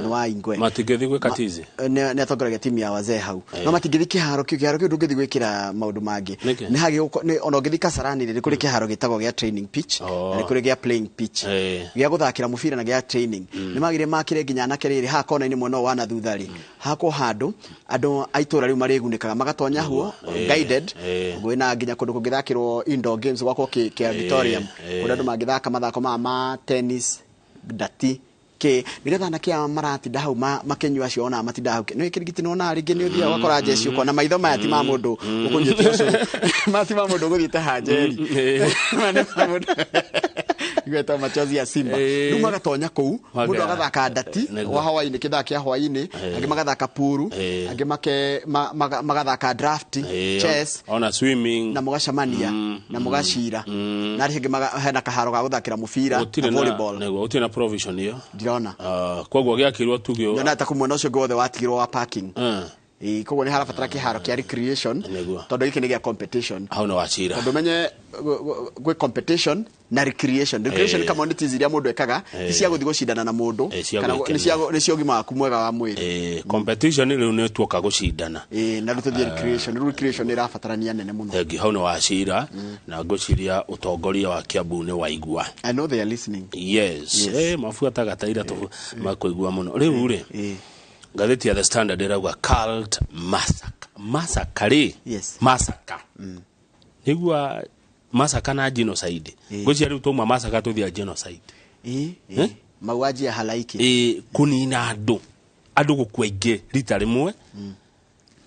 Wa Ingwe. Matingĩthiĩ gwĩka tizi. Nĩ atongoragia timu ya wazee hau. No matingĩthiĩ kĩharo kĩu ndũngĩthiĩ gwĩkĩra maũndũ mangĩ. Nĩ hagĩ ona ũngĩthiĩ Kasarani rĩ kũrĩ kĩharo gĩtagwo gĩa training pitch na nĩ kũrĩ gĩa playing pitch. Gĩa gũthakĩra mũbira na gĩa training. Nĩ magire makĩre nginya anake rĩrĩ ha kona-inĩ mwena wa na thutha rĩ. Hako handũ andũ a itũra rĩu marĩgunĩkaga magatonya huo guided. Gwĩna nginya kũndũ kũngĩthakĩrwo indoor games gwakwo kĩ auditorium. Kũrĩa andũ mangĩthaka mathako ma tennis, ndati nigetha anake maratinda hau makenyua acio ona matinda hau nĩ Kirigiti no na rĩngĩ nĩ ũthia wakora jeci ukona maitho maya ti ma mũndũ ũkũnyitio ũcio mati ma mũndũ ũgũthiĩte hanjeri gweta machozi ya Simba rĩu magatonya kũu mũndũ agathaka ndati wa Hawaii kĩthaka kĩa Hawaii angĩ magathaka puru angĩ magathaka draft chess ona swimming na mũgacamania na mũgacira na rĩngĩ hena kaharo ga gũthakĩra mũbira volleyball nĩguo ũtirĩ na provision iyo ndirona koguo gĩakĩrwo tugio ndona ta kumwena ũcio ngothe watigirwo wa parking koguo nĩ harabatara kĩharo kĩa recreation tondũ gĩkĩ nĩ gĩa competition hau no wacira tondũ menye gwĩ competition na recreation communities iria mũndũ ekaga ti cia gũthiĩ gũcindana na mũndũ kana nĩ cia ũgima waku mwega wa mwĩrĩ competition rĩu nĩ tuoka gũcindana na rĩtũthiĩ recreation ĩrabatarania nene mũno thengi hau no wacira na ngũciria ũtongoria wa Kiambu nĩ waigua I know they are listening yes mabuata gataira tu makũigua mũno rĩu rĩ ngathĩti ya The Standard ĩrauga cult massacre massacre nĩgua massacre na genocide ngũcia rĩu tũma massacre tũthia genocide mauaji ya halaiki kunina andũ gũkua ingĩ rita rĩmwe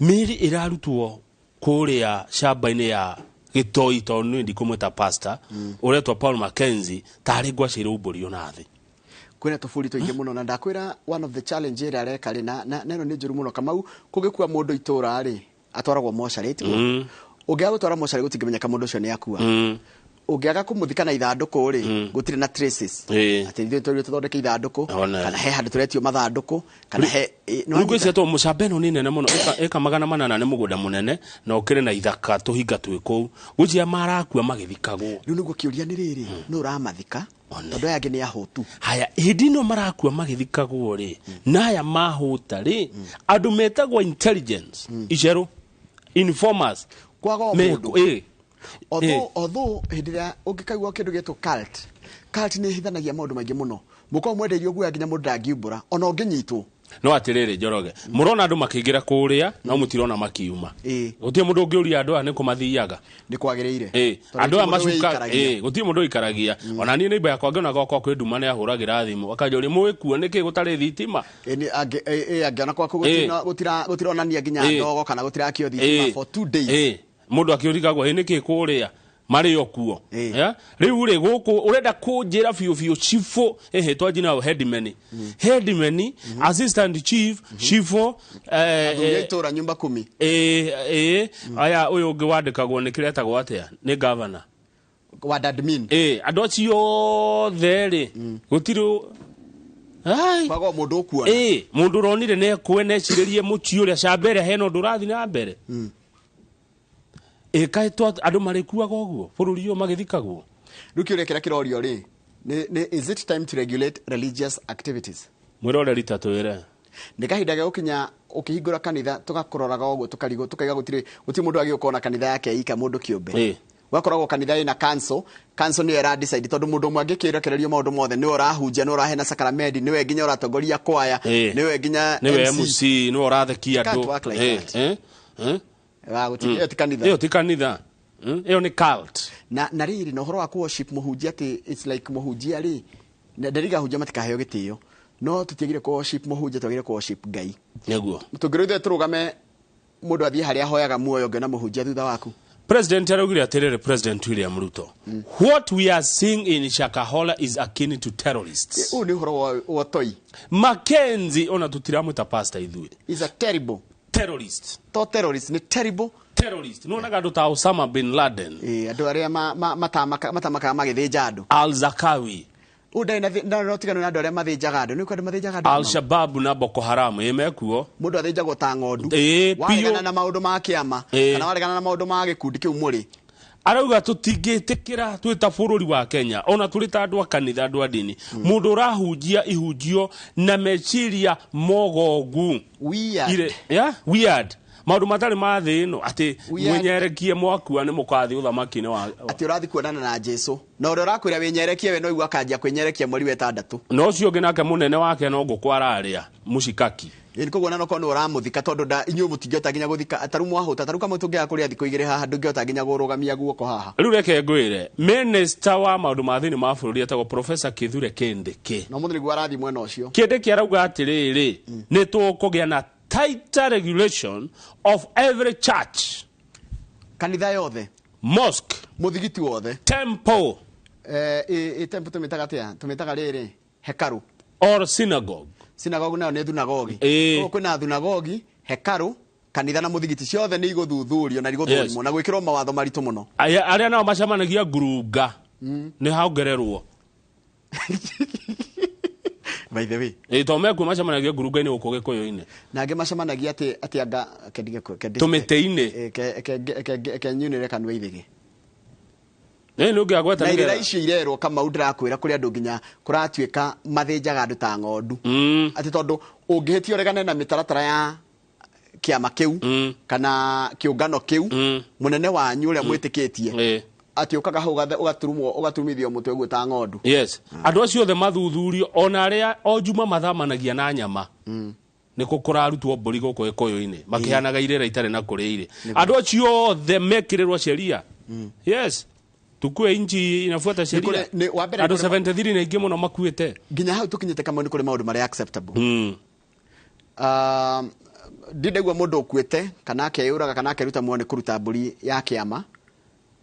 mĩrĩ ĩrarutwo kũrĩa shamba-inĩ ya Gĩtoi tondũ ndikũmwĩta pastor ũretwa Paul Mackenzie tarĩ ngwacĩrwo mbũri ona thĩ kwena tofuri to inge muno na ndakwira one of the challenge area areka ri na neno ni njuru muno Kamau kugikua mundu itura ri atwaragwo mocarĩti ungiaga gutwara mocarĩ gutingimenya mundu ucio ni akua ungiaga kumuthika na ithanduku ri gutire na traces ati ithuĩ tũrĩ tũthondeke ithanduku kana he handũ turetio mathanduku kana he nũgũ cia to mucambeno ni nene muno eka 800 nĩ mũgũnda mũnene na ũkĩrĩ na ithaka tũhinga twĩ kũu gũcia marakua magĩthikagwo rĩu nĩguo kĩũria nĩ rĩrĩ nũ ũramathika tondũ yake nĩ yahotu haya hindi no marakua magĩthikagwo rĩ naya mahũta rĩ andũ metagwo intelligence icerũ informers kwaga mũndũ although hindira ungikaigua kindu gĩtwo cult nĩ hithanagia maũndũ maingĩ mũno mũko mwenderio guoya nginya mũndũ ndangiumbũra ona ũngĩnyitwo no atirĩrĩ Njoroge mũrona andũ makĩingĩra kũrĩa no mũtirona makiuma gũtirĩ mũndũ ũngĩũria andũ nĩ kũmathiaga nĩ kwagĩrĩire andũ aya macuka gũtirĩ mũndũ ikaragia ona niĩ neighbor yakwa ngĩona goko kwĩ nduma nĩ ahũragĩra thimũ akanjũria mũĩkuo nĩkĩ gũtarĩ thitima angĩona kwaku gũtironania nginya ndogo kana gũtirakio thitima for 2 days mũndũ akĩũrigagwo nĩkĩ kũrĩa marĩ okuo rĩu rĩ gũkũ ũrenda kũnjĩra biũ chifo twanji nao headman assistant chief chifo itura nyumba 10 aya ũyũ ũngĩ wandĩkagwo nĩ kĩretagwo atĩa nĩ governor wa admin andũ acio othe rĩ gũtirĩ kwaga mũndũ ũkuona mũndũ ronire nĩ ekwenecirĩrie mũci ũrĩa cambere hena ũndũ ũrathi na mbere kaitwa andũ marĩkuaga ũguo bũrũri ũyũ magĩthikagwo rĩu kĩũria kĩrĩa kĩrorio rĩ is it time to regulate religious activities mwĩroreri ta twĩre nĩ kahinda gĩa gũkinya ũkĩhingũra kanitha tũgakũroraga ũguo tukaiga gũtirĩ mũndũ agĩũka na kanitha yake ika mũndũ kĩũmbe wakoragwo kanitha ina council nĩ era decide tondũ mũndũ ũmwe angĩkĩrekererio maũndũ mothe nĩ ũrahunjia nĩ ũrahe na sacrament nĩ we nginya ũratongoria kwaya nĩ we nginya MC nĩ ũrathekia andũ iyo ti kanitha iyo ni cult na riri no horo wa worship muhunjia ati it's like muhunjia ri ndariga hunjia matikaheo gitio no tutiagire ku worship muhunjia twagire ku worship Ngai neguo tungiruthe turugame mundu athie haria hoyaga muoyo ngena muhunjia thutha waku President araugire atirire President William Ruto what we are seeing in Shakahola is akin to terrorists ni horo wa toi Mackenzie ona tutiramwita pastor ithuĩ is a terrible terrorist terrorist ni terrible terrorist no naga ndo ta Osama bin Laden andu aria matamaka magithĩnja andu Al-Zakawi udai na rotigano na andu aria mathinjaga andu ni kwa mathinjaga andu Al-Shabaab na Boko Haram yemekuo mundu athinjagwo ta ng'ondu waregana na maundu ma kiama kana waregana na maundu ma gikundi kiu muri arauga tutingĩtĩkĩra twĩta bũrũri wa Kenya ona tũrĩ ta andũ a kanitha andũ a dini mũndũ ũrahunjia ihunjio na meciria mogogu weird maũndũ matarĩ ma thĩ ĩno atĩ mwenyerekie mwakua nĩ mũkathi ũthamaki-inĩ wa atĩ ũrathi kuonana na Jesũ na ũrĩa ũrakwĩra wĩnyerekie we no igua kanjia kwĩnyerekia mweri wetandatũ no ũcio ũngĩ nake mũnene wake no ngũkũ ararĩa mũcikaki koguo na no ũramuthika tondũ inyuĩ mũtingĩhota nginya gũthika ataru mwahũta ataru kamwe tũngĩaga kũrĩa thikũ igĩrĩ haha ndũngĩhota nginya gũrũgamia guoko haha rĩu reke ngwĩre minister wa maũndũ ma thĩinĩ ma bũrũri etagwo Professor Kithure Kindiki no mũthĩ nĩguo arathi mwena ũcio Kindiki arauga atĩrĩrĩ nĩ tũkũgĩa na tighter regulation of every church kanitha yothe mosque muthigiti wothe temple temple tumitaga atia tumitaga riri hekaru or synagogue. Synagogue nayo nĩ thunagogi. Kwĩna thunagogi, hekaru, kanitha na muthigiti ciothe nĩ igũthuthurio na igũthũrimwo na gwĩkĩrwo mawatho maritũ mũno. Arĩa nao macemanagia ngurunga nĩ haongererwo. By the way. Tome kuo macemanagia ngurunga-inĩ gũkũ Gĩkũyũ-inĩ. Na angĩ macemanagia atĩ anga tũmĩtĩ-inĩ. Kenyunĩre kanua ithĩgĩ. Nĩ ũngĩagweta nĩ ira icio irerwo Kamau ndĩrakwĩra kũrĩ andũ nginya kũratuĩka mathĩnjaga andũ ta ng'ondu. Atĩ tondũ ũngĩhĩtia ũregane na mĩtaratara ya kĩama kĩu kana kĩũngano kĩu mũnene wanyu ũrĩa mwĩtĩkĩtie atĩ ũkaga hau ũgaturumithio mũtwe ũguo ta ng'ondu. Yes. Andũ acio othe mathuthurio ona arĩa o njuma mathamanagia na nyama. Nĩkũ kũrarutwo mbũri gũkũ Gĩkũyũ-inĩ makĩhanaga irĩra itarĩ na kũrĩa irĩ. Andũ acio othe mekĩrĩrwo sheria. Yes. Tukue inchi inafuata sheria. Andũ 73 na ingĩ mũno makuĩte. Nginya hau tũkinyĩte Kamau nĩ kũrĩ maũndũ marĩa acceptable. Ndindaigua mũndũ ũkuĩte kana akeyũraga kana akeruta muoyo nĩ kũruta mbũri ya kĩama.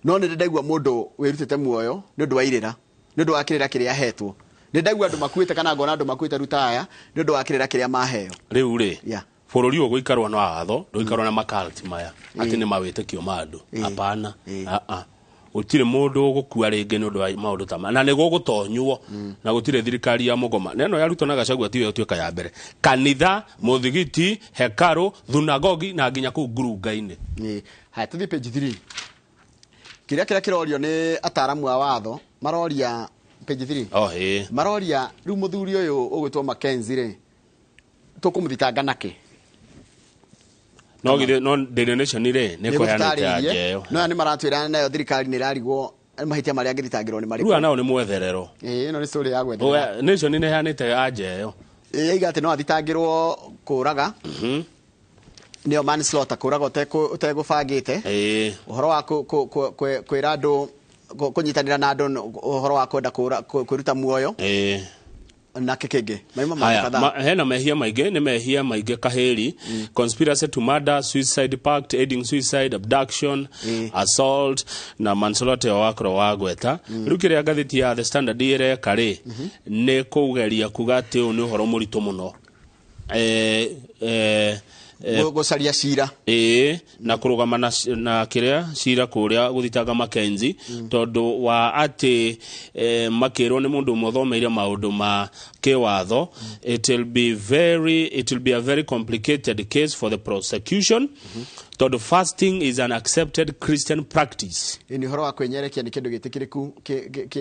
No nĩ ndaigua mũndũ wĩrutĩte muoyo nĩ ũndũ wa irĩra, nĩ ũndũ wa kĩrĩra kĩrĩa ahetwo. Nĩ ndaigua andũ makuĩte kana ngona andũ makuĩte rutaya nĩ ũndũ wa kĩrĩra kĩrĩa maheo. Rĩu rĩ. Bũrũri ũyũ gũikarwo na watho, ndũikarwo na makalti maya. Atĩ nĩ mawĩtĩkio ma andũ. Hapana. Gũtirĩ mũndũ ũgũkua rĩngĩ nĩ ũndũ wa maũndũ ta na nĩ gũgũtonywo na gũtirĩ thirikari ya mũgoma. Neno yarutwo na Gachagua tiwe ũtuĩka ya mbere. Kanitha, muthigiti, hekaru, thunagogi na nginya kũu ngurunga-inĩ. Haya tũthiĩ page 3. Kĩrĩa kĩrorio nĩ ataaramu a watho maroria page 3. Maroria rĩu mũthuri ũyũ ũgwĩtwo Mackenzie rĩ tũkũmũthitanga nakĩ? No Daily Nation rĩ nĩ kũheanĩte ajeyo. No nĩ maratwĩra nayo thirikari nĩ ĩrarigwo mahĩtia marĩa angĩthitangĩrwo nĩ marĩkũ. Rĩu nao nĩ mwetherero. Ĩno nĩ story ya gwetherera. Nation nĩ heanĩte ajeyo. Aiga atĩ no athitangĩrwo kũraga. Nĩo manslaughter kũraga ũtegũbangĩte. Ũhoro wa kwĩra andũ kũnyitanĩra na andũ ũhoro wa kwenda kwĩruta muoyo. Na kĩkĩngĩ hena mehia maingĩ nĩ mehia maingĩ kahĩri conspiracy to murder, suicide pact, aiding suicide, abduction, assault na manslaughter wakorwo wagweta. Rĩu kĩrĩa ngathĩti ya The Standard ĩreka rĩ nĩ kũgeria kuga atĩ ũyũ nĩ ũhoro mũritũ mũno gũcaria cira na kũrũgama na kĩrĩa cira kũrĩa gũthitanga Mackenzie tondũ wa atĩ makĩrwo nĩ mũndũ ũmwe ũthomeire maũndũ ma kĩwatho. It will be a very complicated case for the prosecution tondũ fasting is an accepted Christian practice. Nĩ ũhoro wa kwĩnyerekia nĩ kĩndũ gĩtĩkĩrĩku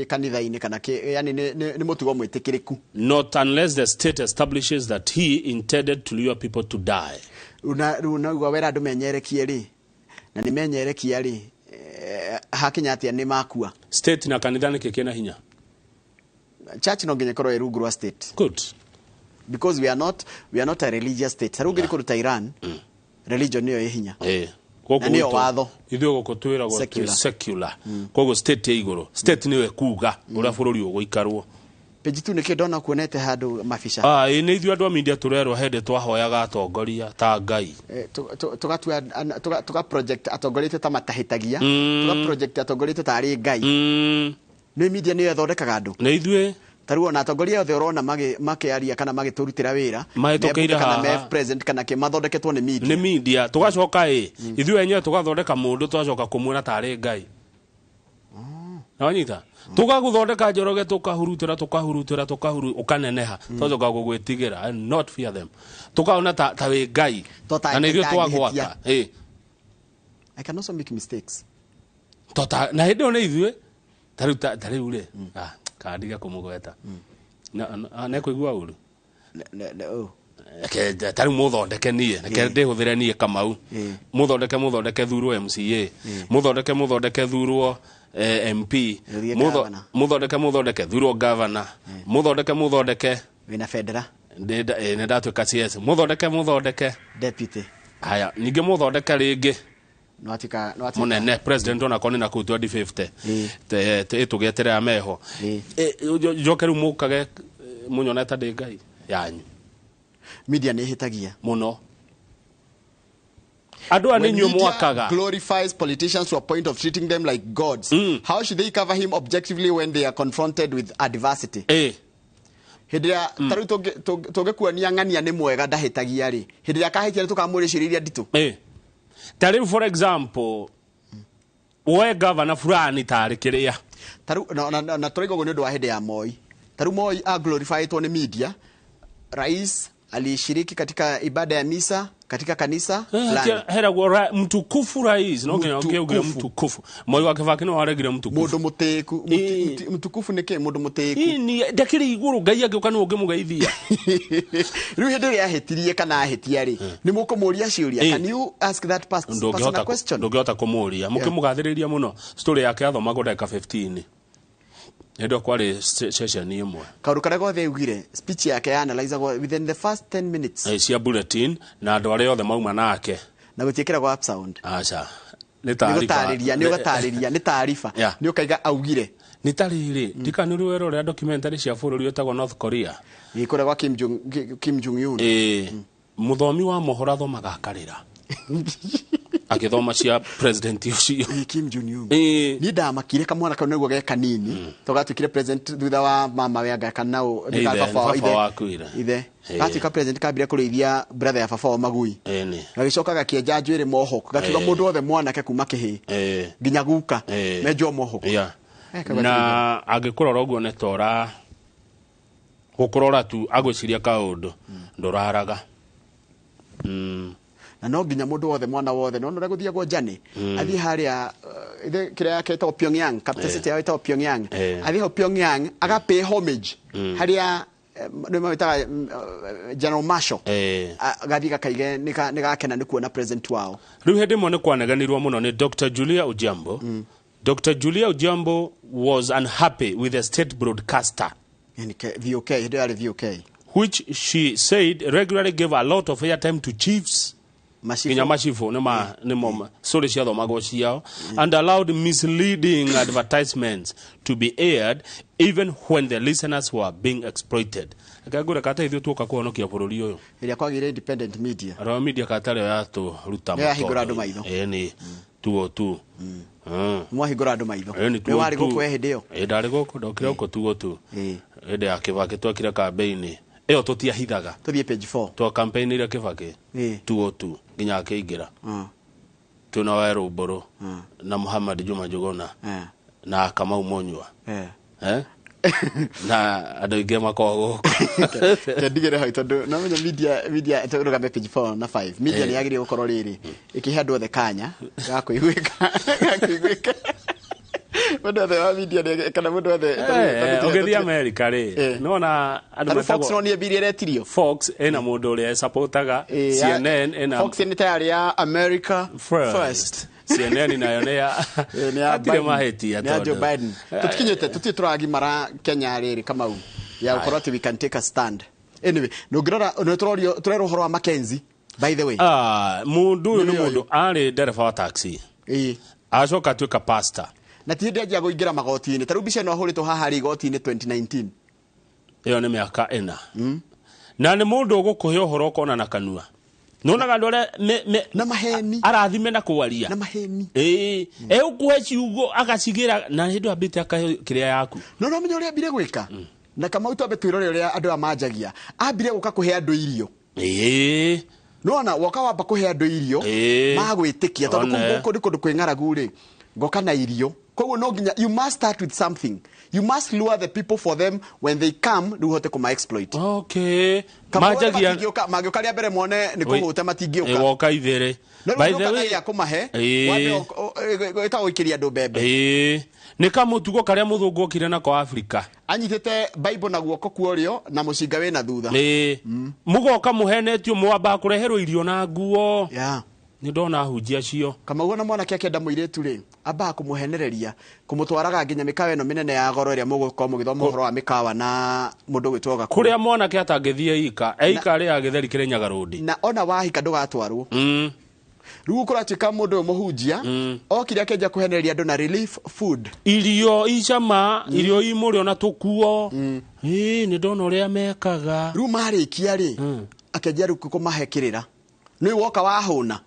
kanitha-inĩ kana yani nĩ mũtugo mwĩtĩkĩrĩku. Not unless the state establishes that he intended to lure people to die. Unaugua wera andũ menyerekie rĩ na nĩ menyerekia rĩ hakinya atĩa nĩ makua. State na kanitha nĩ kĩkĩna hinya. Church no nginya korwo rungu rwa state. Good. Because we are not a religious state. Sarungi kũruta Iran. Religion niyo hinya. Na niyo watho. Ithuĩ gũkũ twĩragwo secular. Koguo state ya igũrũ. State niyo ekuga ũrĩa bũrũri ũgũikarwo. Page 2 nĩkĩo ndona kuonete handũ mabica. Nĩ ithuĩ andũ a media tũrerwo hĩndĩ twahoyaga atongoria ta Ngai. Tuga project atongoria ta matahĩtagia. Tuga project atongoria ta arĩ Ngai. Nĩ media nĩyo ĩthondekaga andũ. Nĩ ithuĩ tarĩu ona atongoria othe ũrona makĩaria kana magĩtũrutĩra wĩra mahĩtũkĩire haha kana president kana kĩ mathondeketwo nĩ media. Nĩ media tũgacoka ithuĩ enyewe tũgathondeka mũndũ twacoka kũmuona tarĩ Ngai. Na wanyita tũgagũthondeka Njoroge tũkahurutĩra ũkaneneha twacoka gũgwĩtigĩra and not fear them. Tũkaona ta wĩ Ngai na nĩ ithuĩ twagwata. I can also make mistakes. Na hĩndĩ ĩyo nĩ ithuĩ tarĩu rĩ kandiga kũmũgweta na kũigua ũru tarĩu mũthondeke niĩ reke ndĩhũthĩre niĩ Kamau mũthondeke thurwo MCA mũthondeke thurwo MP mũthondeke thurwo governor mũthondeke wĩna federa nĩ ndatuĩka CS mũthondeke deputy. Haya ningĩ mũthondeke rĩngĩ munene president ona koni na ku 2050 tũgĩeterera meho njoke rĩu mũkage mũnyoneta ndĩ Ngai yanyu. Media nĩ hĩtagia mũno Adwa When ninyo media mwakaga. glorifies politicians to a point of treating them like gods, how should they cover him objectively when they are confronted with adversity? Hidria taru toge kuania ngania ni mwega ndahitagia ri. Hidria kahitia tukamuriciriria nditu. Tariu for example, we governor fulani tari kiria. Taru na turigo ni ndo wa hede ya Moi. Taru Moi a glorify to ni media. Rais alishiriki katika ibada ya misa katika kanisa fulani. Hera gwa mtukufu rais, no ngea mtukufu. Moi wa Kibaki no aregire mtukufu. Mundu muteku, mtukufu neke mundu muteku. Ni ndakiri iguru ngai age ukanu uge mugeithia. Riu hede ya hetirie kana ahetia ri. Ni mukomuria ciuria. Can you ask that personal question? Ndogota kumuria. Mukimugathiriria muno. Story yake athoma ndeka 15. Edo kwale session imwe. Karukara gothe ugire speech yake analyze within the first 10 minutes. Cia bulletin na andu aria othe mauma nake. Na gutikira go up sound. Acha. Ni taarifa. Ni ugatariria, ni taarifa. Ni ukaiga augire. Ni tariri. Dika ni ruero ria documentary cia bururi wetagwo North Korea. Ni kore gwa Kim Jong Un. Muthomi wa mohora thomaga akarira. Akithoma cia president ucio Kim Jong Un ni ndamakire kamwana kau niguo ge kanini tugatukire president thutha wa mama wega kanao ni baba ithe gatika president kabire kurithia brother ya baba wa magui gagicoka gakienja njwiri moho gakiuga mundu othe mwanake kuma kihi nginya guka menjo moho na agikurora uguo ne tora gukurora tu agwiciria kaundu nduraraga na no nginya mundu wothe mwana wothe no ndora guthia go jani athi haria ithe kiria yake to Pyongyang capital city ya to Pyongyang athi ho Pyongyang aga pay homage haria no meta General Marshall gathika kaige nika kena ni kuona president wao riu hede mone kwaneganirwa muno ni Dr. Julia Ujambo. Dr. Julia Ujambo was unhappy with the state broadcaster in VOK VOK, which she said regularly gave a lot of airtime to chiefs Mashifu ne moma sole cia thomago ciao and allowed misleading advertisements to be aired even when the listeners were being exploited. Akagura kata ithu tuka kuonokia bururi uyu iria kwagire independent media ro media katare ya tu ruta mo ya higura andu maitho ni tuo tu mwa higura andu maitho we wari gukwe hindio ndari guku ndokire uko tuo tu ende ya Kibaki twakire campaign eo tutia hithaga tuthie page 4 to campaign ira Kibaki tuo tu nginya akeingira tuna Wairo Boro na Muhammad Juma Jogona na Kamau Monywa na adoige makogo ndigere ha tondu na media turugambe page 4 na 5 media ni yagire gukoro riri ikihandwo the kanya gakuigwika Mundu othe wa media kana mundu othe ogethi America ri nona andu Fox no ni ebirie retirio Fox ena mundu uria supportaga CNN ena Fox ni tayari ya America first CNN nayo ne atire maheti ya Joe Biden tutikinyete tutiragi mara Kenya riri Kamau ya ukora we can take a stand anyway no grora no turero horo wa Mackenzie by the way mundu ni mundu ari dereva wa taxi acoka tuika pastor na tinde ajia guingira magoti-ini taru bica no ahurito haha ri igoti-ini 2019 iyo ni miaka 4 na ni mundu ugukuhe uhoro kona na kanua nonaga ndore na maheni arathime na kuwaria na maheni ukuhe ciugo agacigira na hindu ambite akiria yaku no menyo ria ambire gwika na kama utombe twirore ria andu amanjagia ambire guka kuhe andu irio nona waka wamba kuhe andu irio magwitikia tondu kunguko ndikundu kwing'aragu ri ngoka na irio koguo no nginya you must start with something you must lure the people for them when they come do hote kuma exploit majagia magioka ria mbere mone ni kuhuta matingioka woka ithere by the way yakumahe wale ita oikiria andu bembe ni kamutugo karia muthungu okire na kwa Africa anyitete Bible na guoko kuorio na mucinga we na thutha mugoka muhenetio mwamba kureherwo irio na nguo ni ndona hunjia cio kama uona mwana kia kenda muiretu ri amba kumuhenereria kumutwaraga nginya mikawa eno minene ya goro ria muguko mugithoma horo wa mikawa na mundu gwitwoga kuria mwana kia atangithie eika ri agitheri kire Nyagarodi na ona wahika ndugatwarwo riu kuratuika mundu muhunjia okiria kenja kuhenereria andu na relief food irio icama irio imurio na tukuo ni ndona uria mekaga riu marikia ri akenja riu kumahekirira ni woka wahuna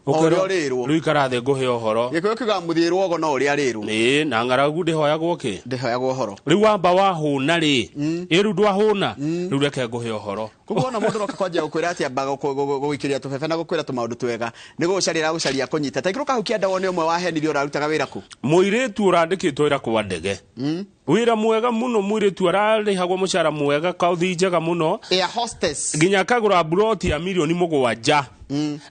Orio rirwo. Riu karathe nguhe uhoro. Gikuyu kiga muthirwo go no uria rirwo. Na ngaragu ndihoyagwo ki? Ndihoyagwo uhoro. Riu wamba wahuna ri. Iru ndwahuna. Riu reke nguhe uhoro. Kuko na mundu nokakwanja gukwira ati ambaga guikiria tubebe na gukwira tumaundu twega. Nigo gucarira gucaria kunyita. Taikiro kahukia ndawo ni umwe wahenirio urarutaga wira ku. Muiretu urandikitwo ira kwa ndege. Wira mwega muno muiretu ararihagwo mucara mwega kauthi njega muno. Air hostess. Ginya kagura broti ya milioni 7.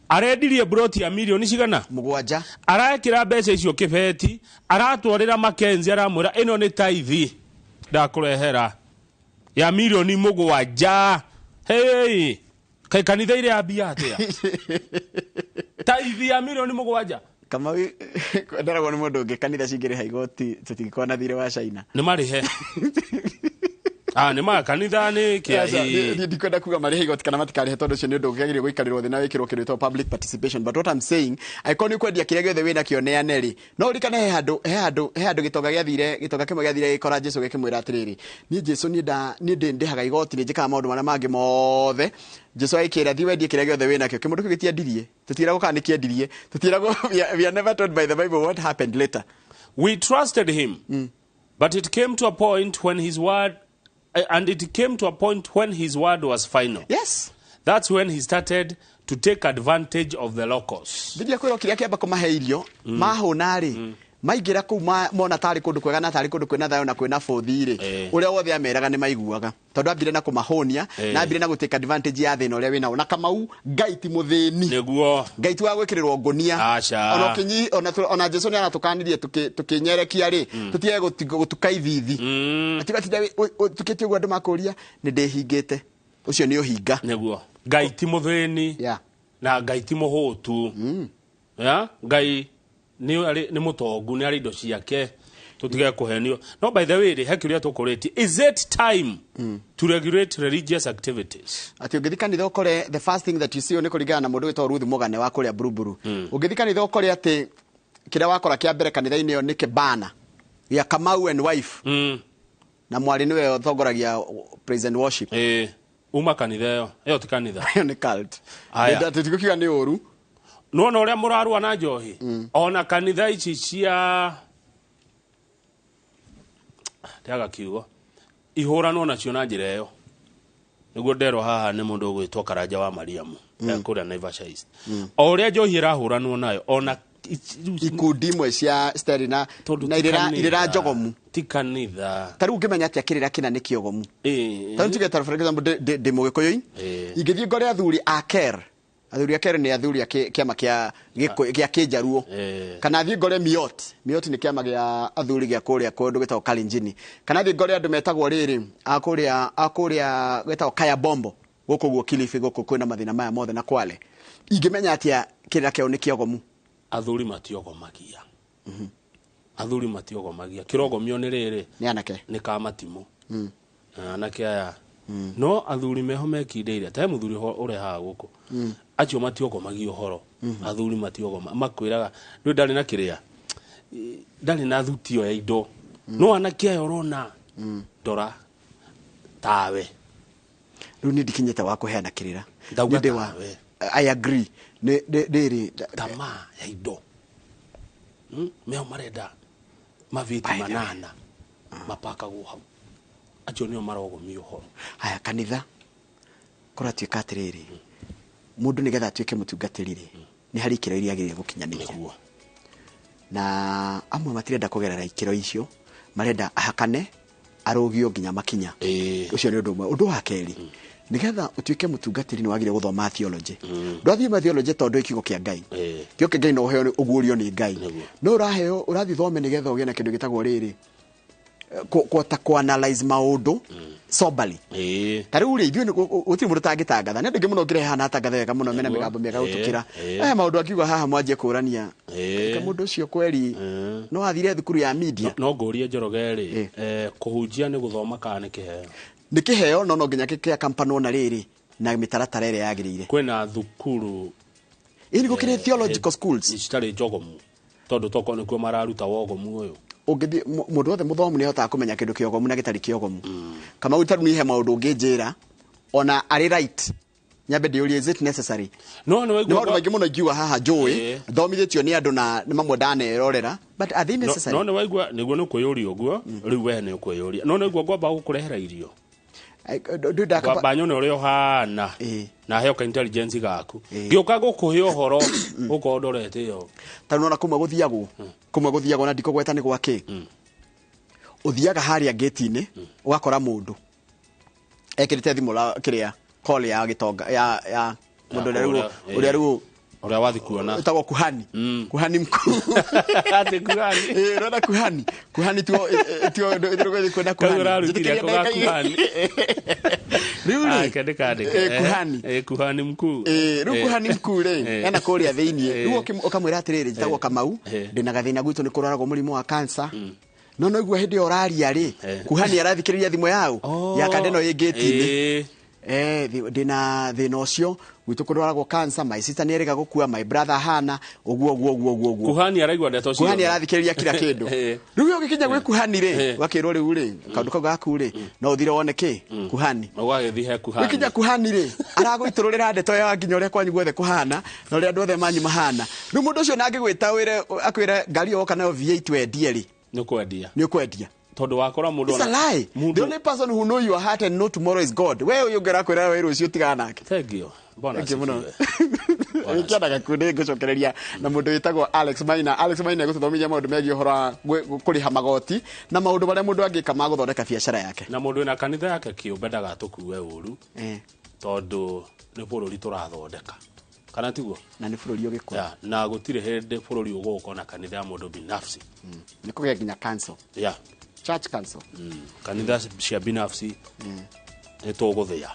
Arendirie broti ya milioni cigana 7. Arakira mbeca icio kibeti, aratwarira Makenzi aramwira ino ni taithi ndakurehera ya milioni 7. Hey, kai kanitha ile abia atia taithi ya milioni 7. Kama ndaragwo ni mundu ungi kanitha cingire haigoti tutigikona thire wa China ni marihe ni ma kanitha ni kia ndikwenda kuga marihe igoti kana matikarihe tondu cio ni undu ungiagirio guikarirwo thina wikirwo kiritwo public participation, but what I'm saying iconic kwendia kiria giothe wina kio neaneri no rikana he handu gitonga kimwe giathire gikora Jesu gikimwira atiriri ni Jesu ni ndihaga igoti ni njikaga maundu maria mangi mothe. Jesu aikira thi wendi kiria giothe wina kio kimundu kigitiandirie tutira gukanikiandirie tutira we are never told by the Bible what happened later. We trusted him, but it came to a point when his word was final. Yes. That's when he started to take advantage of the locals. Bidia kwiro kiria kiamba kumahe irio mahuna ri maingira ku mona tari kundu kwega na tari kundu kwina thayo na kwina fothiri uria wothe ameraga ni maiguaga tondu ambire na kumahonia na ambire na gutake advantage ya thina uria wina na Kamau Ngai ti muthini niguo Ngai tu wa gwikirirwo ngonia ona kinyi ona Jesu ni anatukanirie tukinyerekia ri tutie gutukaithithi atiga tukiti ugu andu makuria ni ndihingite ucio ni uhinga niguo Ngai ti muthini na Ngai ti muhutu Ngai ni mutongu ni ari indo ciake tutige kuhenio. No, by the way, hekiria tukoreti, is it time to regulate religious activities? Ati ugithikani ukore the first thing that you see ni kuringana na mundu witwa Ruth Mugane wa kuria Buruburu. Ugithikani ukore ati kira wakora kia mbere kanitha-ini yo ni kibana ya Kamau and wife na mwari niwe thongoragia praise and worship. Uma kanitha yo ti kanitha ni cult. Nda tikukiga ni oru no uria murarua na njohi ona kanitha ici cia tiaga kiugo ihurano nacio na njira iyo niguo ndero haha ni mundu gwitwo Karanja wa Mariamu kuria Naivasha East o uria njohi irahuranwo nayo ona ikundi imwe cia steri na irira njogomu ti kanitha tari ungimenya atia kirira kina ni kiogomu tari tuge for example de mugikoyoi ingithii ngore athuri aker ni athuri kiama kia Kijaruo kana athii ngore Miot ni kiama gia athuri gia kuria kundu gitao Kalenjin kana athii ngore andu metagwo riri akuria gitao Kaya Bombo guku guo Kilifi guku kwina mathina maya mothe na Kwale ingimenya atia kirira kio ni kiogomu athuri matiogomagia athuri matiogomagia kirogomio ni riri ni anake ni kamatimu anake aya no athuri meho mekindeiria ta muthuri ureha guku acio matiogomagia horo athuri matiogoma makwiraga ndu ndari na kiria ndari na thutio ya indo no anake ayo rona ndora tawe ru ni dikinyete wa kuheana kirira ndauga I agree ne tama ya indo meho marenda maviti manana mapaka guhau acio nio marogomio horo aya kanitha kuratuika atiriri mundu nigetha atuike mutungatiriri ni hari ikiro iria agirire gukinyaniria na amwe matirenda kugerera ikiro icio marenda ahakane arogio nginya makinya ucio ni undu umwe undu wa keri nigetha utuike mutungatiri ni wagire guthoma theology ndwathie theology tondu ikigo kia Ngai kio kia Ngai no heo ugurio ni Ngai no uraheo urathi thome nigetha ugie na kindu gitagwo riri ku analyze maundu soberly tari uri ithio utiri mundu tangitangatha ne ndingi muno ngireha na tangatha wega muno mena migambo miega gutukira maundu akiuga haha mwanjie kurania ka mundu ucio kweri no athire thukuru ya media no ngurie Njorogeri kuhunjia ni guthoma kana ni kiheo ni kiheo no nginya kia kampani na riri na mitaratara ire yagirire kwena thukuru ini gukire theological schools citari njogomu tondu toko ni kuo mararuta wogomu uyu ugithi mundu wothe muthomu ni hota kumenya kindu kiogomu na gitari kiogomu kama utaru ni he maundu ngijira ona ari right nyambe ndiurie is it necessary no maundu maingi muno ngiwa haha njui thomithitio ni andu na mamwe ndanerorera but are they necessary no waigua niguo ni kwiyuria uguo riu we ni kwiyuria no niguo ngwamba gukurehera irio banyone urio hana na heoka intelligence gaku ngioka gukuhe uhoro ukondorete yo tanona kumwe guthiago na ndiko gweta ni gwake uthiaga haria gate-ini ugakora mundu ekirite thimu la kiria call ya gitonga ya mundu uria wathi kuona utago kuhani mkuu ati kuhani rada kuhani tio ndio kwenda kuhani Ruri kuhani mkuu kuhani mkuu re ana kuria thiini ruo ukamwira atiriri jitagwo Kamau ndina gathina gwitu ni kuraragwo murimu wa cancer no igua hindi oraria ri kuhani arathikiriria thimo yao ya kadeno yegeti-ini ndina thina ucio gwitu kuraragwo cancer my sister nierega gukua my brother hana uguo kuhani araigwa ndeto cio kuhani arathikiriria kila kindu riu ugikinya gwi kuhani ri wakirwo riu ri kaundu kau gaku ri no uthire wone ki kuhani ugagithi he kuhani ukinya kuhani ri aragwitururira ndeto ya nginya uria kwanyu gwethe kuhana no ria andu othe manyu mahana riu mundu ucio nangi gwita wire akwire ngari yoka nayo V8 wendie ri ni kwendia tondu wakora mundu it's a lie the only person who know your heart and know tomorrow is God we uyongera kwira we rucio tigana nake thank you bona ikianaga kundi ngucokereria na mundu witagwo Alex Maina gututhomithia maundu megie uhoro kuriha magoti na maundu baria mundu angika ma guthondeka biashara yake na mundu ina kanitha yake kiumbe ndagatukuwe uru tondu ni bururi turathondeka kana tiguo na ni bururi ugikora na gutire hindi bururi uguko na kanitha ya mundu binafsi ni kugia ginya council church council kanitha cia binafsi ni tuguthia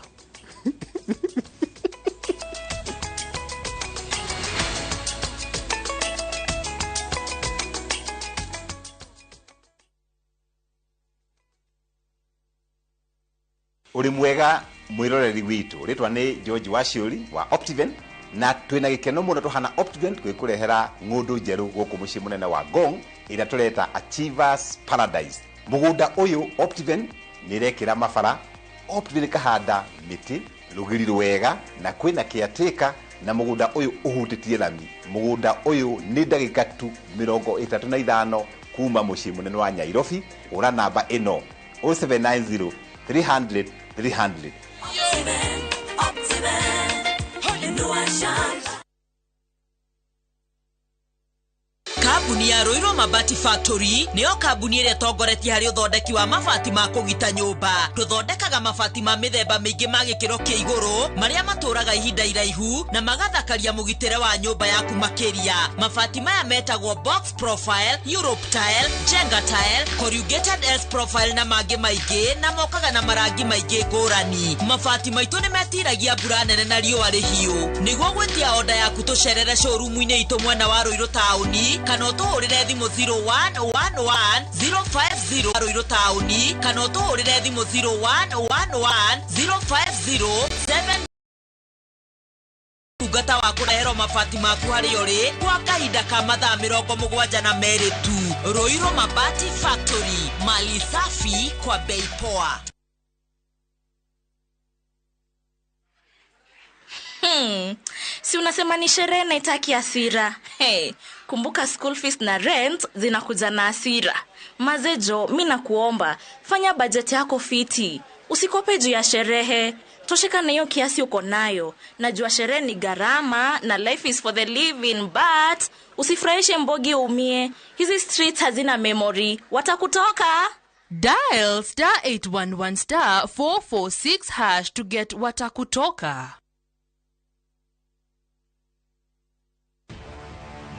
uri mwega mwiroreri witu ritwa ni George Waciuri wa Optiven na twina gikeno muno tuhana Optiven twikurehera ngundu njeru guku mucii munene wa Ngong ira tureta Achievers Paradise mugunda uyu Optiven nirekira mabara Optiven kahanda miti rugiri rwega na kwina kiatika na mugunda uyu uhutitie lami mugunda uyu ni ndagika tu 35 kuma mucii munene wa Nyairobi ura namba ino 0790 300 Kambuni ya Roiro Mabati Factory niyo kambuni iria tongoretie hari uthondeki wa mabati ma kugita nyumba. Tuthondekaga mabati ma mithemba mingi ma gikiro kia iguru maria maturaga ihinda iraihu na magathakaria mugitire wa nyumba yaku makiria. Mabati maya metagwo box profile, Europe tile, Jenga tile, corrugated S profile na mangi maingi na mokaga na marangi maingi ngurani. Mabati maitu ni metiragia mbura nene na riũa rĩhiũ. Niguo gwetia order yaku tucerere showroom-ini itu mwena wa Roiro tauni kana tuhurire thimu 0111 050 Roiro tauni kana tuhurire thimu 0111 050 Ugata wa kurehero mabati maku hari uri kwa kahinda ka mathaa 72 tu. Roiro Mabati Factory, mali safi kwa bei poa. Si unasema ni sherehe na itaki hasira. Kumbuka school fees na rent zinakuja na hasira. Mazejo, mimi nakuomba, fanya budget yako fiti. Usikope juu ya sherehe. Tosheka na hiyo kiasi uko nayo. Najua sherehe ni gharama na life is for the living, but usifurahishe mbogi umie. Hizi streets hazina memory. Watakutoka. Dial *811 446# to get watakutoka.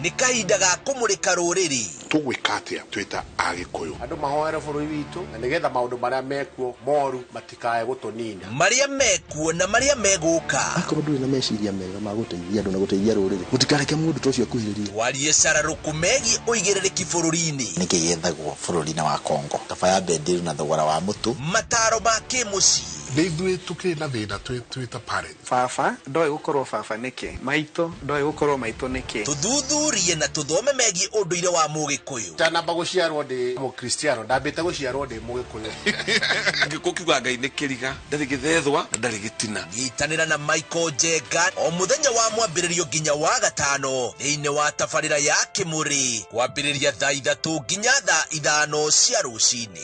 Ni kahinda ga kumurika ruriri tugwika atia twita agikuyu andu mahoere bururi witu na nigetha maundu maria mekuo moru matikae gutunina maria mekuo na maria meguka akorwo nduri na meciria mega ma guteithia andu na guteithia ruriri gutikareke mundu tocio akuhiriria warie cararuku megi uigiririki bururi-ini nikigethagwo bururi-ini wa Kongo tabaya bendiru na thogora wa mutu mataro ma kimuci nĩ ithuĩ tũkĩrĩ na thĩna twĩ ta parents. Baba ndoĩ gũkorwo baba nĩkĩ, maitũ ndoĩ gũkorwo maitũ nĩkĩ. Tuthuthurie na tuthome megiĩ ũndũire wa Mũgĩkũyũ. Ndanamba gũciarwo ndĩ Mũkristiano, ndambĩte gũciarwo ndĩ Mũgĩkũyũ. Ngĩkũ kiuga Ngai nĩ kĩriga, ndarĩ gĩthethwa na ndarĩ gĩtina. Nyitanĩra na Michael Njenga o mũthenya wa mwambĩrĩrio nginya wa gatano thĩinĩ wa tabarĩra ya Kĩmũrĩ kwambĩrĩria thaa 3 nginya thaa 5 cia rũcinĩ.